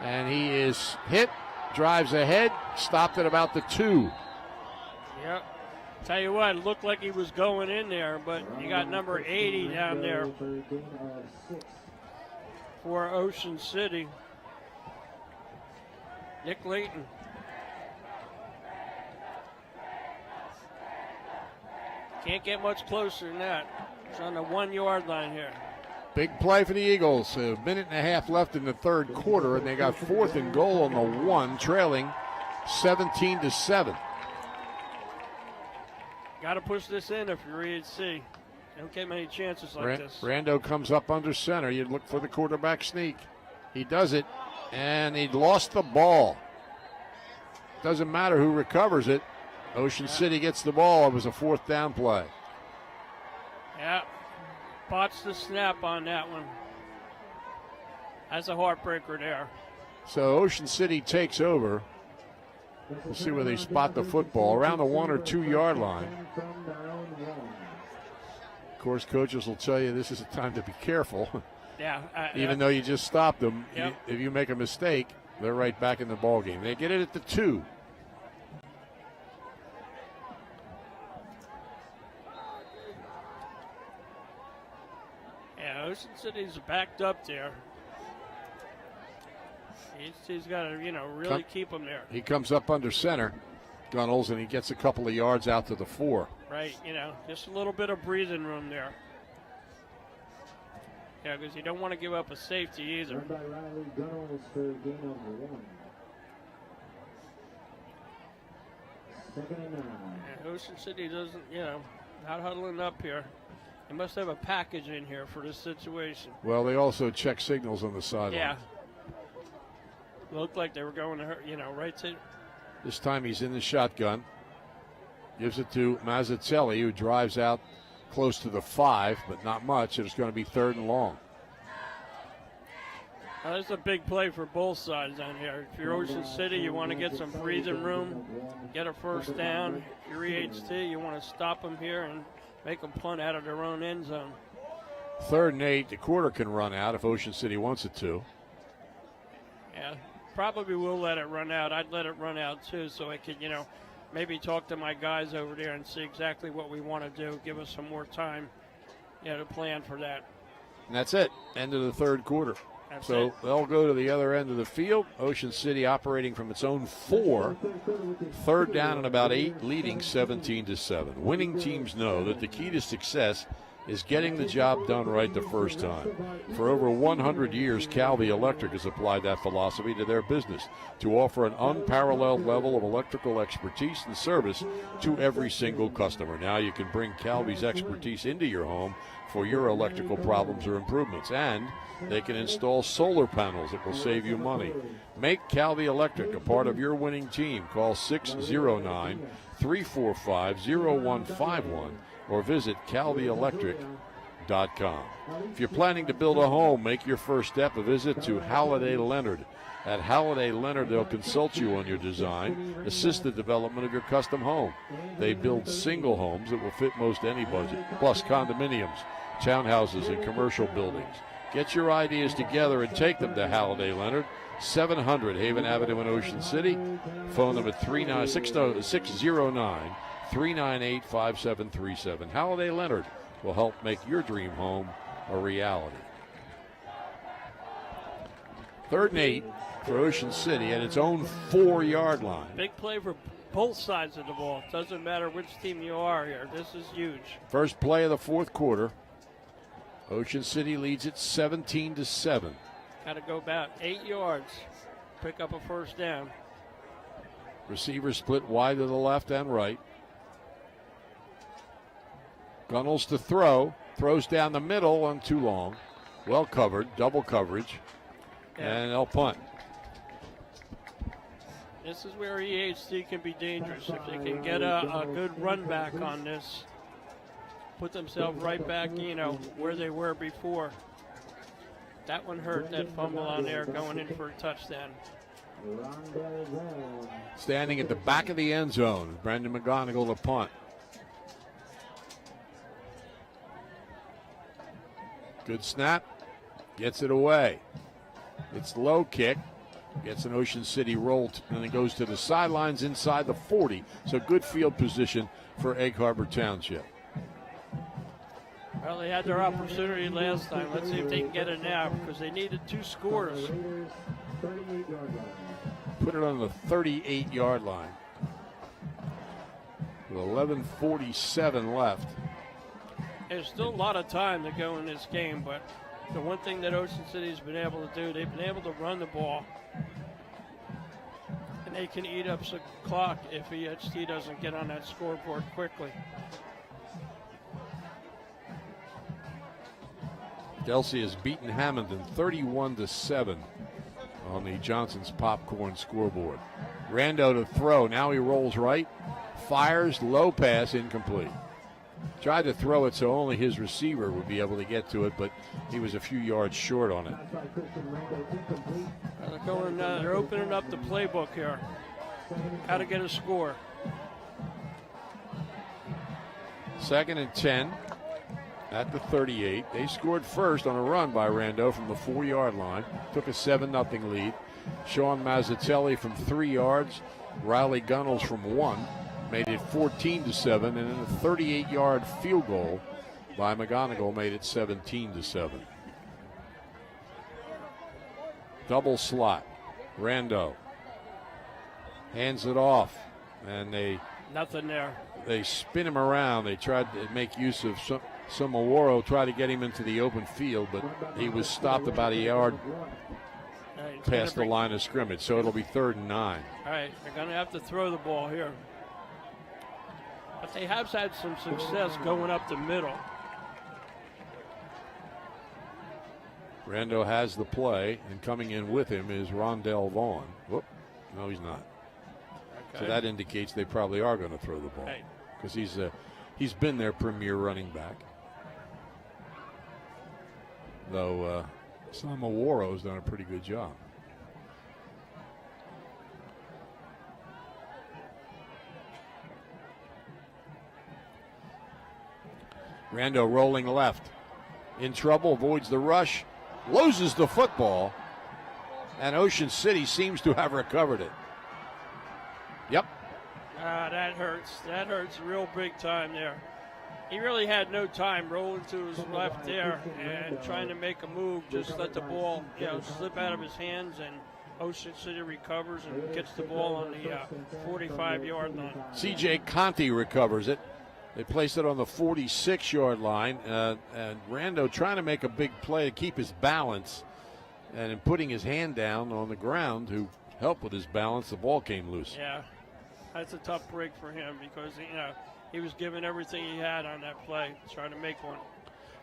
And he is hit, drives ahead, stopped at about the 2. Yep. Tell you what, it looked like he was going in there, but you got number 80 down there for Ocean City. Nick Layton. Can't get much closer than that. It's on the 1 yard line here. Big play for the Eagles. A minute and a half left in the third quarter, and they got 4th and goal on the 1, trailing 17-7. Got to push this in if you're EHC. Don't get many chances like this. Rando comes up under center. You look for the quarterback sneak. He does it, and he lost the ball. Doesn't matter who recovers it. Ocean City gets the ball. It was a 4th down play. Yeah. Botched the snap on that one. That's a heartbreaker there. So Ocean City takes over. We'll see where they spot the football. Around the 1 or 2 yard line. Of course, coaches will tell you this is a time to be careful. Yeah. Even though you just stopped them, Yep. if you make a mistake, they're right back in the ball game. They get it at the 2. Yeah, Ocean City's backed up there. He's got to, really keep them there. He comes up under center, Gunnels, and he gets a couple of yards out to the 4. Right, just a little bit of breathing room there. Yeah, because you don't want to give up a safety either. Run by Riley Gunnels for gain of 1. 2nd and 9. And Ocean City doesn't, not huddling up here. They must have a package in here for this situation. Well, they also check signals on the sideline. Yeah. Looked like they were going to, right to. This time he's in the shotgun. Gives it to Mazzatelli, who drives out close to the 5, but not much. It's going to be 3rd and long. Now, that's a big play for both sides on here. If you're Ocean City, you want to get some breathing room, get a 1st down. If you're EHT, you want to stop them here and make them punt out of their own end zone. 3rd and 8. The quarter can run out if Ocean City wants it to. Yeah, probably will let it run out. I'd let it run out too, so I could, maybe talk to my guys over there and see exactly what we want to do. Give us some more time, to plan for that. And that's it. End of the third quarter. That's so it. they'll go to the other end of the field. Ocean City operating from its own 4. 3rd down and about 8, leading 17-7. Winning teams know that the key to success is getting the job done right the first time. For over 100 years, Calvi Electric has applied that philosophy to their business to offer an unparalleled level of electrical expertise and service to every single customer. Now you can bring Calvi's expertise into your home for your electrical problems or improvements, and they can install solar panels that will save you money. Make Calvi Electric a part of your winning team. Call 609-345-0151 or visit calvielectric.com. If you're planning to build a home, make your first step a visit to Halliday Leonard. At Halliday Leonard, they'll consult you on your design, assist the development of your custom home. They build single homes that will fit most any budget, plus condominiums, townhouses, and commercial buildings. Get your ideas together and take them to Halliday Leonard, 700 Haven Avenue in Ocean City. Phone them at 609-398-5737. Halliday Leonard will help make your dream home a reality. 3rd and 8 for Ocean City at its own 4-yard line. Big play for both sides of the ball. Doesn't matter which team you are here. This is huge. First play of the 4th quarter. Ocean City leads it 17-7. Got to go about 8 yards. Pick up a first down. Receivers split wide to the left and right. Gunnels to throw. Throws down the middle and too long. Well covered. Double coverage. Yeah. And they'll punt. This is where EHC can be dangerous. If they can get a good run back on this, put themselves right back, where they were before. That one hurt, that fumble on there going in for a touchdown. Standing at the back of the end zone, Brendan McGonigal to punt. Good snap, gets it away. It's low kick, gets an Ocean City roll, and it goes to the sidelines inside the 40. So good field position for Egg Harbor Township. Well, they had their opportunity last time. Let's see if they can get it now, because they needed 2 scores. Put it on the 38-yard line. With 11:47 left. There's still a lot of time to go in this game, but the one thing that Ocean City's been able to do, they've been able to run the ball. And they can eat up some clock if EHT doesn't get on that scoreboard quickly. Delsey has beaten Hamilton 31-7 on the Johnson's Popcorn scoreboard. Rando to throw. Now he rolls right. Fires. Low pass. Incomplete. Tried to throw it so only his receiver would be able to get to it, but he was a few yards short on it. They're opening up the playbook here. How to get a score. 2nd and 10 at the 38. They scored first on a run by Rando from the 4-yard line. Took a 7-0 lead. Sean Mazzatelli from 3 yards. Riley Gunnels from 1. Made it 14-7, and then a 38-yard field goal by McGonigal made it 17-7. Double slot. Rando hands it off, and nothing there. They spin him around. They tried to make use of some Aworo, tried to get him into the open field, but he was stopped about a yard past the line of scrimmage, so it'll be 3rd and 9. All right, they're going to have to throw the ball here. But they have had some success going up the middle. Rando has the play, and coming in with him is Rondell Vaughn. Whoop, no, he's not. Okay. So that indicates they probably are going to throw the ball, because he's been their premier running back. Though Sam Aworo's done a pretty good job. Rando rolling left. In trouble, avoids the rush, loses the football, and Ocean City seems to have recovered it. Yep. That hurts. That hurts real big time there. He really had no time rolling to his left there and trying to make a move. Just let the ball, slip out of his hands, and Ocean City recovers and gets the ball on the 45-yard line. C.J. Conti recovers it. They place it on the 46-yard line, and Rando trying to make a big play to keep his balance, and in putting his hand down on the ground to help with his balance, the ball came loose. Yeah, that's a tough break for him, because he was giving everything he had on that play, trying to make one.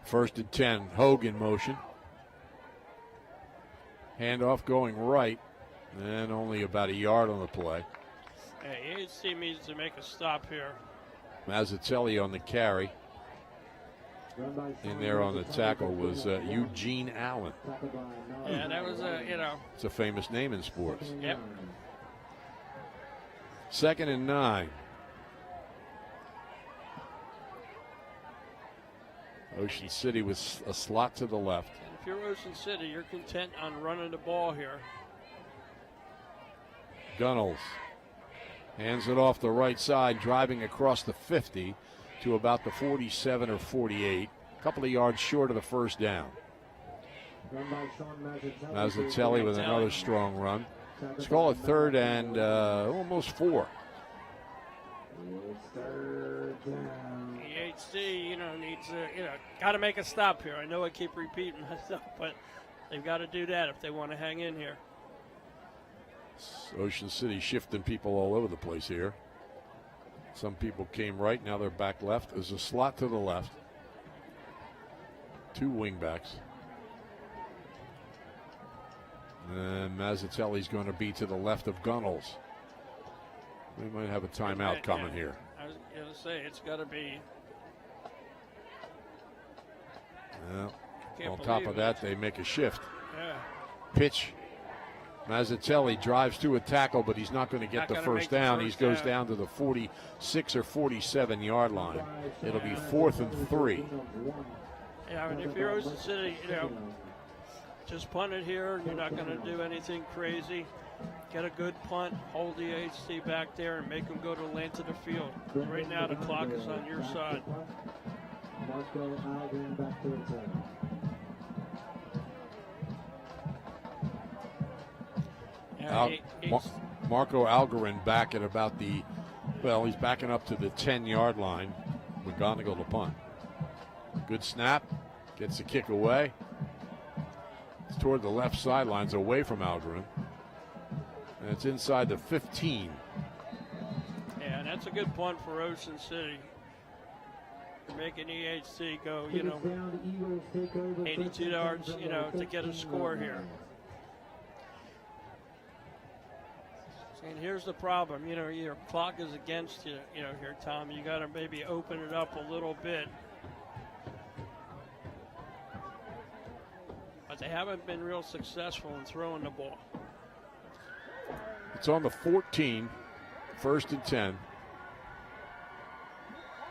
1st and 10, Hogue in motion. Handoff going right, and only about a yard on the play. Hey, EHC needs to make a stop here. Mazzatelli on the carry. In there on the tackle was Eugene Allen. Yeah, that was it's a famous name in sports. Yep. 2nd and 9. Ocean City with a slot to the left. And if you're Ocean City, you're content on running the ball here. Gunnels hands it off the right side, driving across the 50 to about the 47 or 48. a couple of yards short of the first down. Run by Sean Mazzatelli with another strong run. Let's call it 3rd and almost 4. It's 3rd down. EHC, needs to, got to make a stop here. I know I keep repeating myself, but they've got to do that if they want to hang in here. Ocean City shifting people all over the place here. Some people came right, now they're back left. There's a slot to the left. 2 wingbacks. And Mazzatelli's going to be to the left of Gunnels. We might have a timeout coming here. I was going to say, it's got to be. Well, on top of that, they make a shift. Yeah. Pitch. Mazzatelli drives to a tackle, but he's not going to get the first down. He goes down to the 46 or 47 yard line. It'll be 4th and 3. Yeah, I mean, if you're Ocean City, just punt it here. You're not going to do anything crazy. Get a good punt, hold the HC back there, and make them go to length of the field. Right now, the clock is on your side. Marco Algren back to return. Marco Algarin back at about he's backing up to the 10-yard line. McGonigal to punt. Good snap, gets the kick away. It's toward the left sidelines, away from Algarin. And it's inside the 15. Yeah, and that's a good punt for Ocean City. You're making EHC go, 82 yards, to get a score here. And here's the problem, your clock is against you, here, Tom. You got to maybe open it up a little bit. But they haven't been real successful in throwing the ball. It's on the 14, 1st and 10.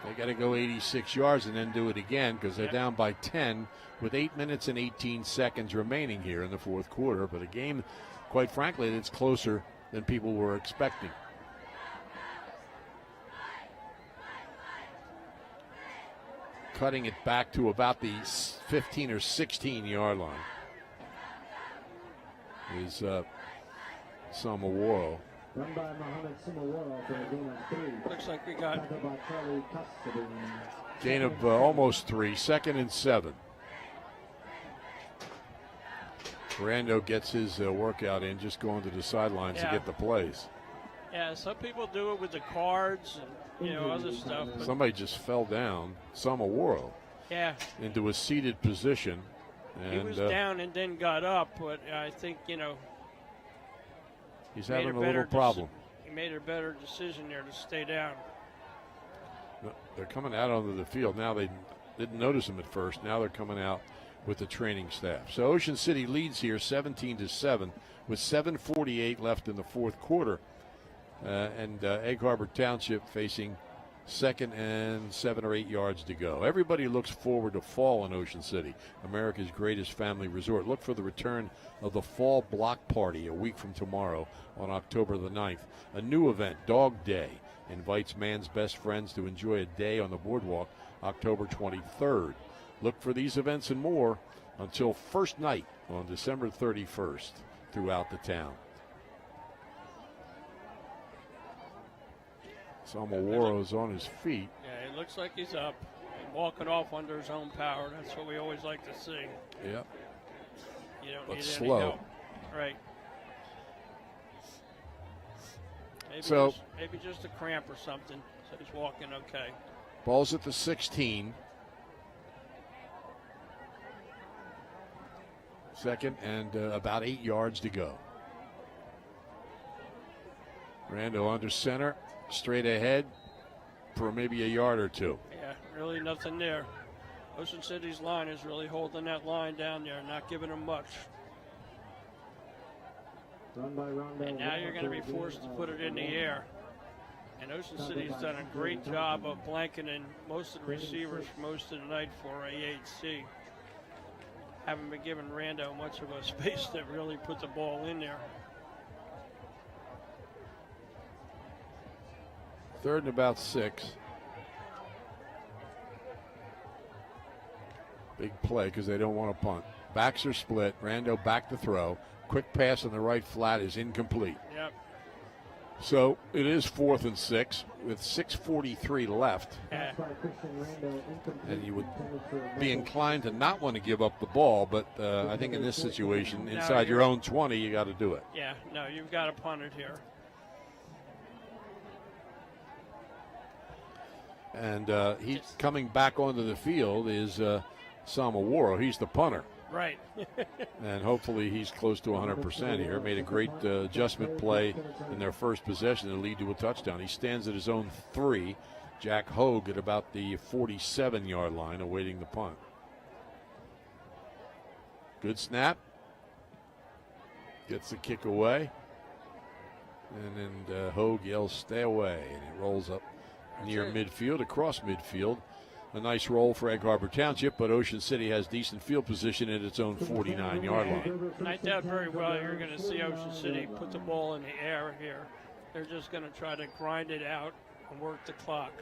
They got to go 86 yards and then do it again because they're down by 10 with 8 minutes and 18 seconds remaining here in the 4th quarter. But a game, quite frankly, that's closer than people were expecting. Cutting it back to about the 15 or 16 yard line is Samaworo. Run by Mohamed Samaworo for a gain of 3. Looks like we got gain of almost 3, 2nd and 7. Brando gets his workout in, just going to the sidelines to get the plays. Yeah, some people do it with the cards and other stuff. Somebody just fell down, Samaworo. Yeah. Into a seated position. And, he was down and then got up, but I think, he's having a little problem. He made a better decision there to stay down. They're coming out onto the field now. They didn't notice him at first. Now they're coming out with the training staff. So Ocean City leads here 17-7 with 7:48 left in the 4th quarter. And Egg Harbor Township facing 2nd and 7 or 8 yards to go. Everybody looks forward to fall in Ocean City, America's greatest family resort. Look for the return of the Fall Block Party a week from tomorrow on October the 9th. A new event, Dog Day, invites man's best friends to enjoy a day on the boardwalk October 23rd. Look for these events and more until first night on December 31st throughout the town. Samaworo's on his feet. Yeah, it looks like he's up and walking off under his own power. That's what we always like to see. Yep. You don't but need slow. any help. Right. Maybe just a cramp or something. So he's walking okay. Ball's at the 16. 2nd and about 8 yards to go. Rando under center, straight ahead for maybe a yard or 2. Yeah, really nothing there. Ocean City's line is really holding that line down there, not giving them much. And now you're going to be forced to put it in the air. And Ocean City's done a great job of blanketing most of the receivers for most of the night for AHC. Haven't been giving Rando much of a space to really put the ball in there. 3rd and about 6. Big play because they don't want to punt. Backs are split. Rando back to throw. Quick pass on the right flat is incomplete. Yep. So it is 4th and 6 with 6:43 left. Yeah. And you would be inclined to not want to give up the ball, but I think in this situation, inside your own 20, you got to do it. Yeah, no, you've got to punt it here. And he's coming back onto the field is Samaworo. He's the punter. Right. And hopefully he's close to 100% here. Made a great adjustment play in their first possession to lead to a touchdown. He stands at his own 3. Jack Hogue at about the 47-yard line awaiting the punt. Good snap. Gets the kick away. And then Hogue yells, "Stay away." And it rolls up near midfield, across midfield. A nice roll for Egg Harbor Township, but Ocean City has decent field position at its own 49-yard line. And I doubt very well you're going to see Ocean City put the ball in the air here. They're just going to try to grind it out and work the clock.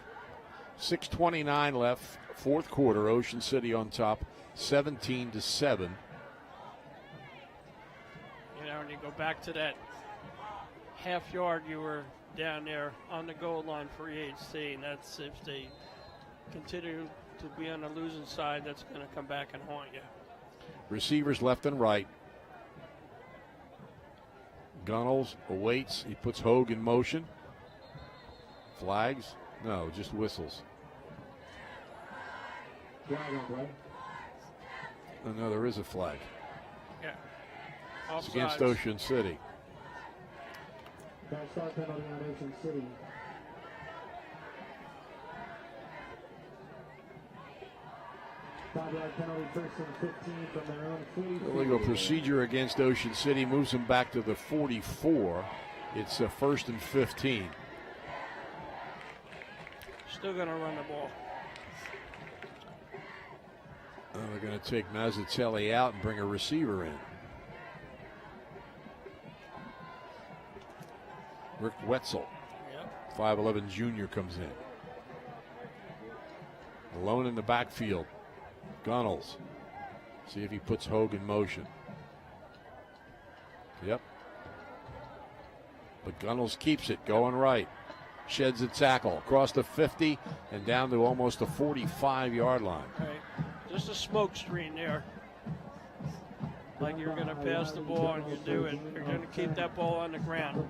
6:29 left, 4th quarter. Ocean City on top, 17-7. You know, and you go back to that half yard you were down there on the goal line for EHC, and that's if they continue to be on the losing side, that's going to come back and haunt you. Receivers left and right. Gunnels awaits. He puts Hogue in motion. Flags? No, just whistles. Oh, no, there is a flag. Yeah. It's against Ocean City. Start penalty on Ocean City. Penalty, 1st and 15 from their own 44. Illegal procedure against Ocean City moves them back to the 44. It's 1st and 15. Still going to run the ball. They're going to take Mazzatelli out and bring a receiver in. Rick Wetzel, 5'11" junior, comes in. Alone in the backfield. Gunnels. See if he puts Hogue in motion. Yep. But Gunnels keeps it going right. Sheds a tackle across the 50 and down to almost the 45-yard line. Right. Just a smoke screen there. Like you're going to pass the ball and you do it. You're going to keep that ball on the ground.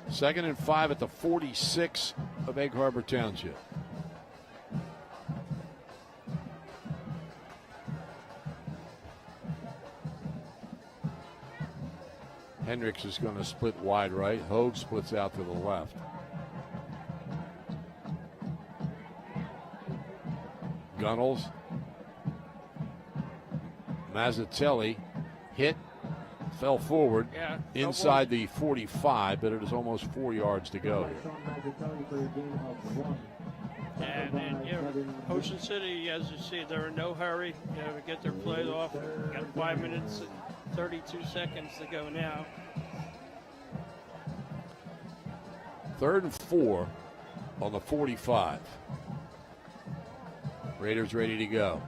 2nd and 5 at the 46 of Egg Harbor Township. Hendricks is going to split wide right. Hogue splits out to the left. Gunnels. Mazzatelli hit, fell forward inside the 45, but it is almost 4 yards to go. And Ocean City, as you see, they're in no hurry to get their play off. Got 5 minutes and 32 seconds to go now. 3rd and 4 on the 45. Raiders ready to go.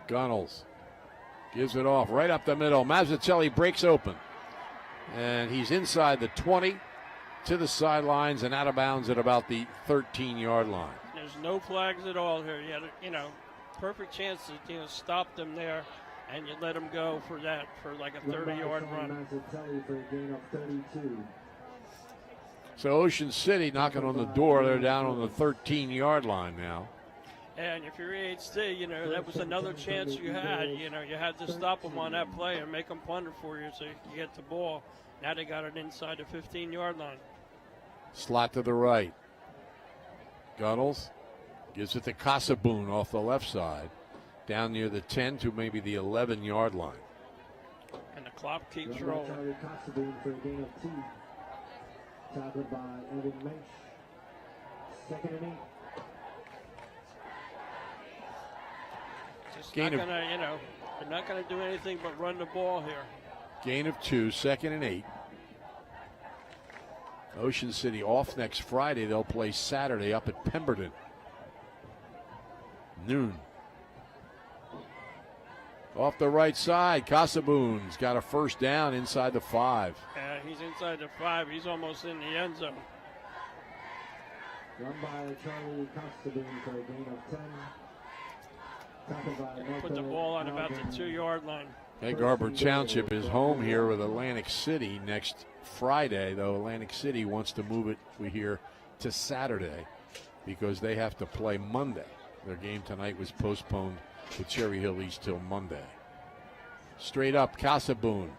Gunnels gives it off right up the middle. Mazzatelli breaks open. And he's inside the 20 to the sidelines and out of bounds at about the 13-yard line. There's no flags at all here. You had perfect chance to stop them there, and you let them go for that, for like a 30-yard run. So Ocean City knocking on the door. They're down on the 13-yard line now. And if you're EHC, that was another chance you had. You had to stop them on that play and make them punt it for you so you could get the ball. Now they got it inside the 15-yard line. Slot to the right. Gunnels gives it to Casaboon off the left side. Down near the 10 to maybe the 11-yard line. And the clock keeps rolling. Tackled by Evan Mensch. 2nd and 8. They're not going to do anything but run the ball here. Gain of 2, 2nd and 8. Ocean City off next Friday. They'll play Saturday up at Pemberton. noon. Off the right side, Casaboon's got a first down inside the 5. Yeah, he's inside the 5. He's almost in the end zone. Run by Charlie Casaboon for a gain of 10. Put the ball on about the 2-yard line. Egg Harbor Township is home here with Atlantic City next Friday, though Atlantic City wants to move it, we hear, to Saturday because they have to play Monday. Their game tonight was postponed with Cherry Hill East till Monday. Straight up, Casaboon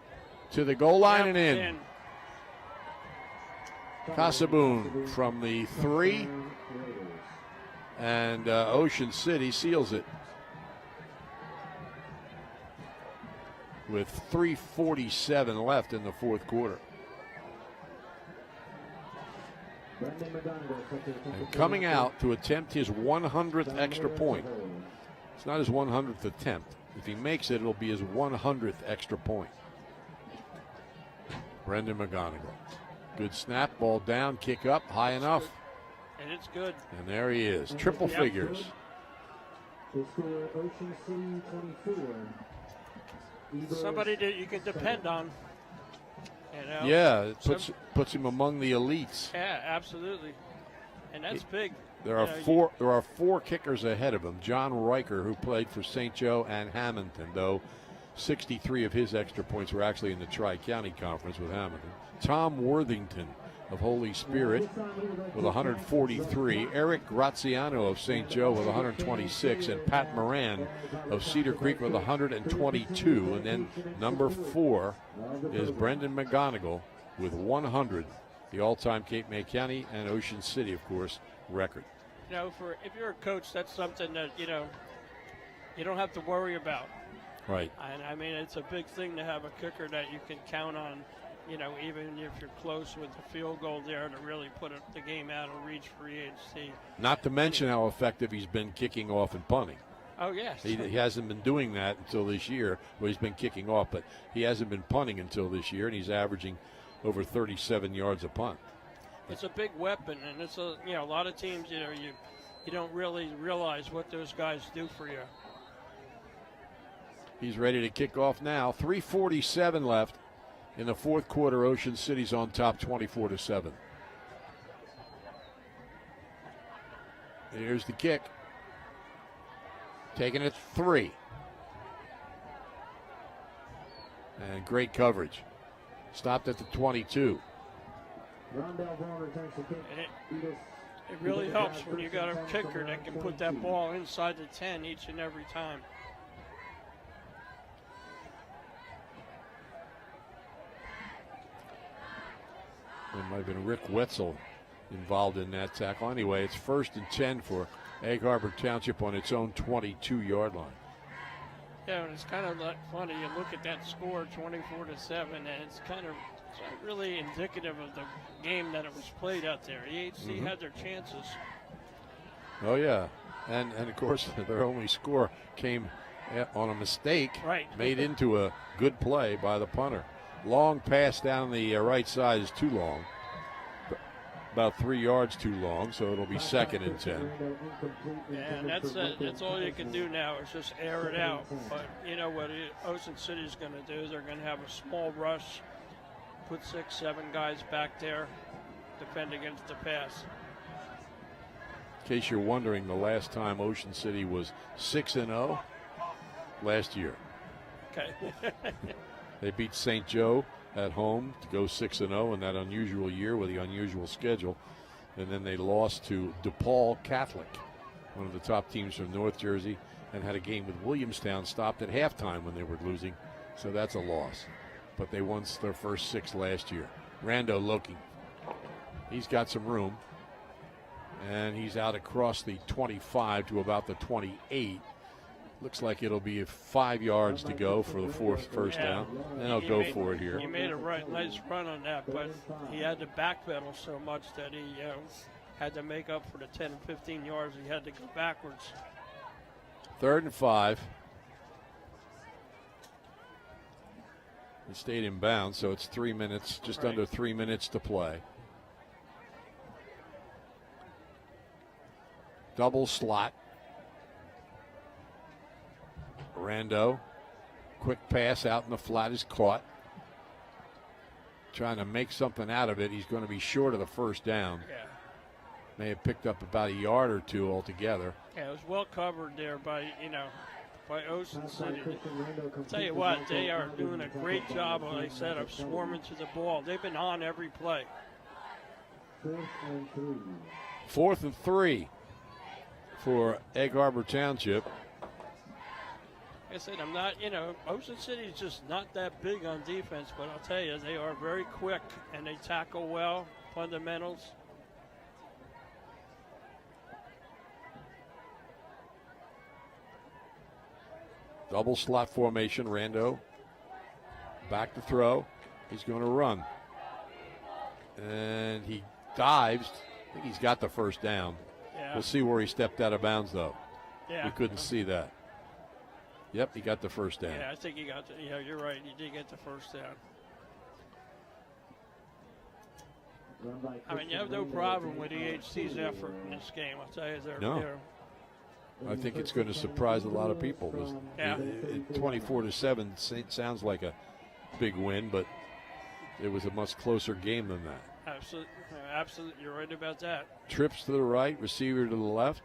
to the goal line and in. Casaboon from the 3, and Ocean City seals it with 3:47 left in the fourth quarter. And coming out to attempt his 100th extra point. It's not his 100th attempt. If he makes it, it'll be his 100th extra point. Brendan McGonigal. Good snap, ball down, kick up, high enough. And it's good. And there he is, triple figures. Somebody that you can depend on. You know? Yeah, it puts him among the elites. Yeah, absolutely. And that's big. There are four kickers ahead of him. John Riker, who played for St. Joe and Hamilton, though 63 of his extra points were actually in the Tri-County Conference with Hamilton. Tom Worthington of Holy Spirit with 143. Eric Graziano of St. Joe with 126. And Pat Moran of Cedar Creek with 122. And then number 4 is Brendan McGonigal with 100. The all-time Cape May County and Ocean City, of course, record. You know, if you're a coach, that's something that, you know, you don't have to worry about. Right. And I mean, it's a big thing to have a kicker that you can count on, you know, even if you're close with the field goal there to really put the game out of reach for EHC. Not to mention how effective he's been kicking off and punting. Oh, yes. He hasn't been doing that until this year. Well, he's been kicking off, but he hasn't been punting until this year, and he's averaging over 37 yards a punt. It's a big weapon, and it's a lot of teams, you know, you don't really realize what those guys do for you. He's ready to kick off now. 3:47 left in the fourth quarter. Ocean City's on top 24-7. Here's the kick. Taking it 3. And great coverage. Stopped at the 22. It really helps when you got a kicker that can put that ball inside the 10 each and every time. There might have been Rick Wetzel involved in that tackle. Anyway, it's 1st and 10 for Egg Harbor Township on its own 22-yard line. Yeah, and it's kind of like funny. You look at that score, 24-7, and it's really indicative of the game that it was played out there. EHC had their chances. Oh, yeah. And of course, their only score came on a mistake made into a good play by the punter. Long pass down the right side is too long. About 3 yards too long, so it'll be 2nd and 10. Yeah, and that's all you can do now is just air it out. But you know what Ocean City's going to do? They're going to have a small rush, put 6-7 guys back there, defend against the pass. In case you're wondering, the last time Ocean City was 6-0, last year. Okay. They beat St. Joe at home to go 6-0 in that unusual year with the unusual schedule. And then they lost to DePaul Catholic, one of the top teams from North Jersey, and had a game with Williamstown stopped at halftime when they were losing. So that's a loss. But they won their first 6 last year. Rando looking. He's got some room. And he's out across the 25 to about the 28. Looks like it'll be 5 yards to go for the first down. And I'll go for it here. He made a nice run on that, but he had to backpedal so much that he had to make up for the 10 and 15 yards. He had to go backwards. 3rd and 5. He stayed in bounds, so it's 3 minutes, just under 3 minutes to play. Double slot. Rando, quick pass out in the flat is caught. Trying to make something out of it. He's going to be short of the first down. Yeah. May have picked up about a yard or two altogether. Yeah, it was well covered there by Ocean City. I'll tell you what, they are doing a great job, like I said, of swarming to the ball. They've been on every play. 4th and 3 for Egg Harbor Township. Like I said, I'm not, Ocean City is just not that big on defense, but I'll tell you, they are very quick and they tackle well, fundamentals. Double slot formation. Rando back to throw. He's going to run. And he dives. I think he's got the first down. Yeah. We'll see where he stepped out of bounds, though. Yeah. We couldn't see that. Yep, he got the first down. Yeah, I think he got you're right. He did get the first down. I mean, you have no problem with EHC's effort in this game. I'll tell you, they're I think it's going to surprise a lot of people. Yeah. 24-7 sounds like a big win, but it was a much closer game than that. Absolutely, you're right about that. Trips to the right, receiver to the left.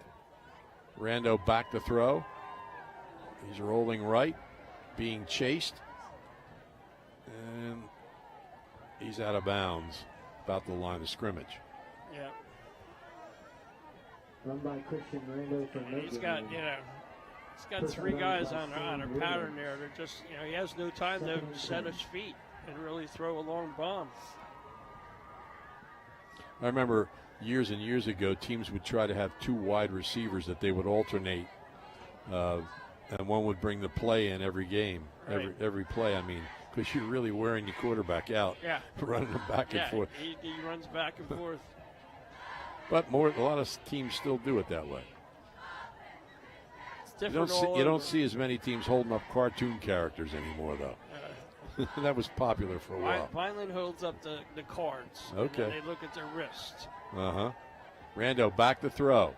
Rando back to throw. He's rolling right, being chased. And he's out of bounds, about the line of scrimmage. Yeah. Run by Christian Rando from He's got three guys on a pattern there. They're just, he has no time to set his feet and really throw a long bomb. I remember years and years ago, teams would try to have two wide receivers that they would alternate, and one would bring the play in every game, Right. every play. I mean, because you're really wearing your quarterback out, Yeah. running him back and forth. He runs back and forth. But a lot of teams still do it that way. It's You different all don't over. see as many teams holding up cartoon characters anymore, though. That was popular for a while. Vineland holds up the cards. Okay. And they look at their wrists. Rando back to throw.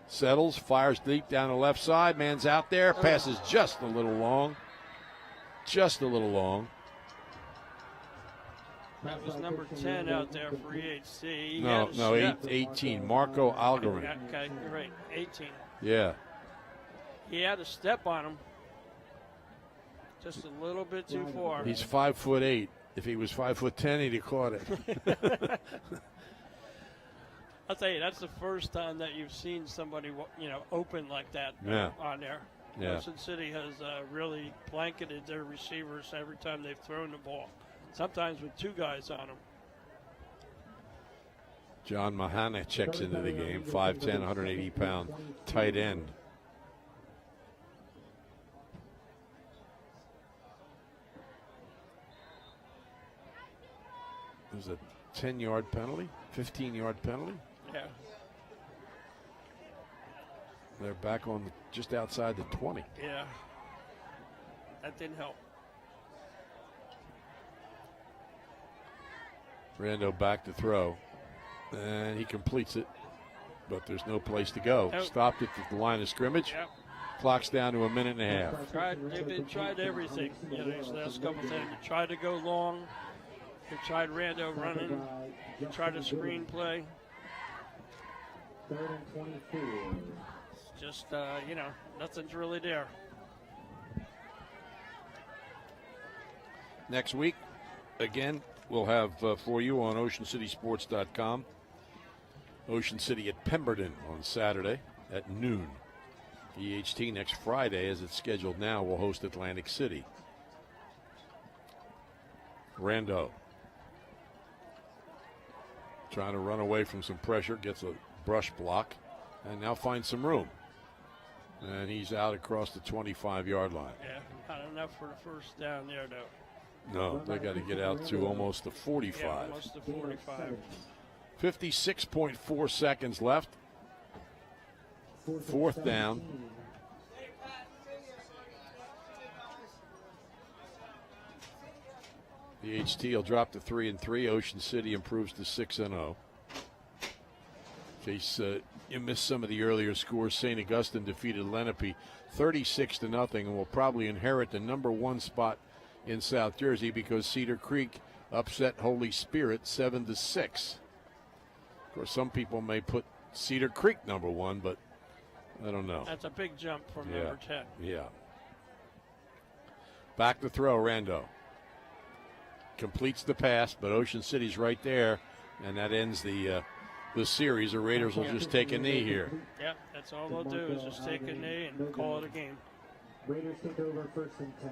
Settles, fires deep down the left side. Man's out there. Passes just a little long. Just a little long. That was number 10 out there for EHC. He No, had a step. 18. Marco Algarin. Okay, you're right. 18. Yeah. He had a step on him. Just a little bit too far. He's 5'8". If he was 5'10", he'd have caught it. I'll tell you, that's the first time that you've seen somebody, open like that on there. Yeah. Ocean City has really blanketed their receivers every time they've thrown the ball. Sometimes with two guys on them. John Mahana checks into the game. 5'10", 180-pound tight end. There's a 10-yard penalty, 15-yard penalty. Yeah. They're back on just outside the 20. Yeah. That didn't help. Rando back to throw, and he completes it, but there's no place to go. Nope. Stopped at the line of scrimmage. Yep. Clock's down to a minute and a half. They've tried everything. These last couple of things. They tried to go long. They tried Rando running. They tried a screenplay. 3rd and 24. It's just, nothing's really there. Next week, again, we'll have for you on OceanCitySports.com. Ocean City at Pemberton on Saturday at noon. EHT next Friday, as it's scheduled now, will host Atlantic City. Rando trying to run away from some pressure, gets a brush block, and now finds some room. And he's out across the 25-yard line. Yeah, not enough for the first down there, though. No, they got to get out to almost the 45. Yeah, almost the 45. 56.4 seconds left. 4th down. The HT will drop to 3-3. Ocean City improves to 6-0. In case you missed some of the earlier scores, St. Augustine defeated Lenape 36-0 and will probably inherit the #1 spot in South Jersey because Cedar Creek upset Holy Spirit 7-6. Of course, some people may put Cedar Creek #1, but I don't know. That's a big jump from number 10. Yeah. Back to throw, Rando. Completes the pass, but Ocean City's right there, and that ends the series. The Raiders will just take a knee here. Yep, that's all they'll do is just take a knee and call it a game. Raiders take over 1st and 10.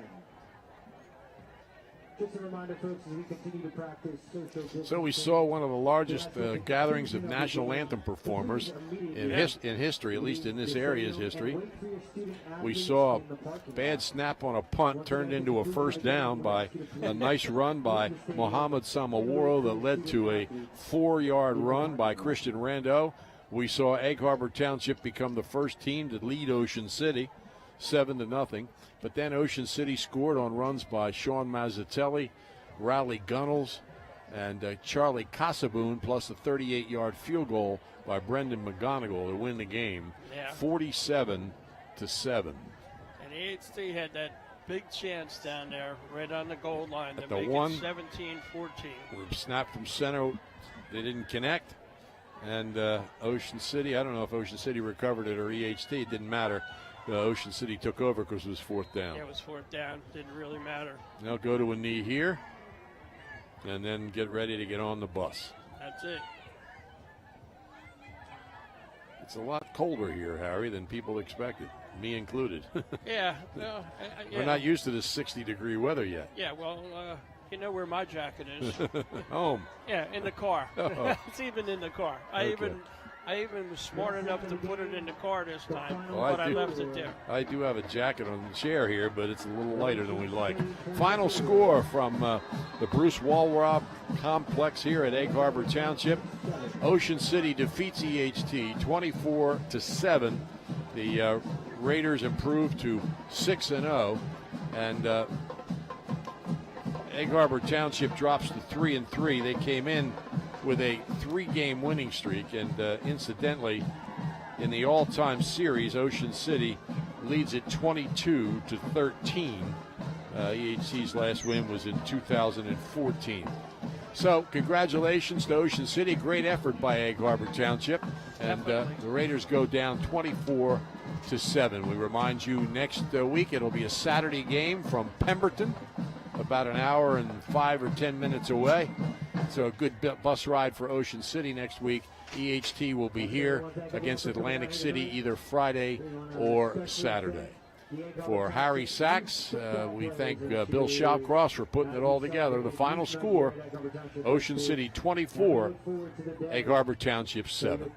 Just a reminder, folks, as we continue to practice social distancing. So we saw one of the largest gatherings of national anthem performers in history, at least in this area's history. We saw a bad snap on a punt turned into a first down by a nice run by Mohamed Samaworo that led to a 4-yard run by Christian Rando. We saw Egg Harbor Township become the first team to lead Ocean City 7-0. But then Ocean City scored on runs by Sean Mazzatelli, Rowley Gunnels, and Charlie Casaboon, plus a 38-yard field goal by Brendan McGonigal to win the game, 47-7. And EHT had that big chance down there right on the goal line to make it 17-14. Snap from center, they didn't connect. And Ocean City, I don't know if Ocean City recovered it or EHT, it didn't matter. Ocean City took over because it was 4th down. Yeah, it was 4th down. Didn't really matter. They'll go to a knee here and then get ready to get on the bus. That's it. It's a lot colder here, Harry, than people expected, me included. Yeah. Well, We're not used to this 60-degree weather yet. Yeah, well, you know where my jacket is. Home. Yeah, in the car. Oh. It's even in the car. I even was smart enough to put it in the car this time, Well, but I left it there. I do have a jacket on the chair here, but it's a little lighter than we'd like. Final score from the Bruce Walrob complex here at Egg Harbor Township. Ocean City defeats EHT 24-7. The Raiders improved to 6-0, and Egg Harbor Township drops to 3-3. They came in with a 3-game winning streak, and incidentally, in the all-time series, Ocean City leads it 22-13. EHC's last win was in 2014. So, congratulations to Ocean City. Great effort by Egg Harbor Township, and the Raiders go down 24-7. We remind you next week it'll be a Saturday game from Pemberton, about an hour and 5 or 10 minutes away. So a good bus ride for Ocean City next week. EHT will be here against Atlantic City either Friday or Saturday. For Harry Sachs, we thank Bill Shawcross for putting it all together. The final score, Ocean City 24, Egg Harbor Township 7.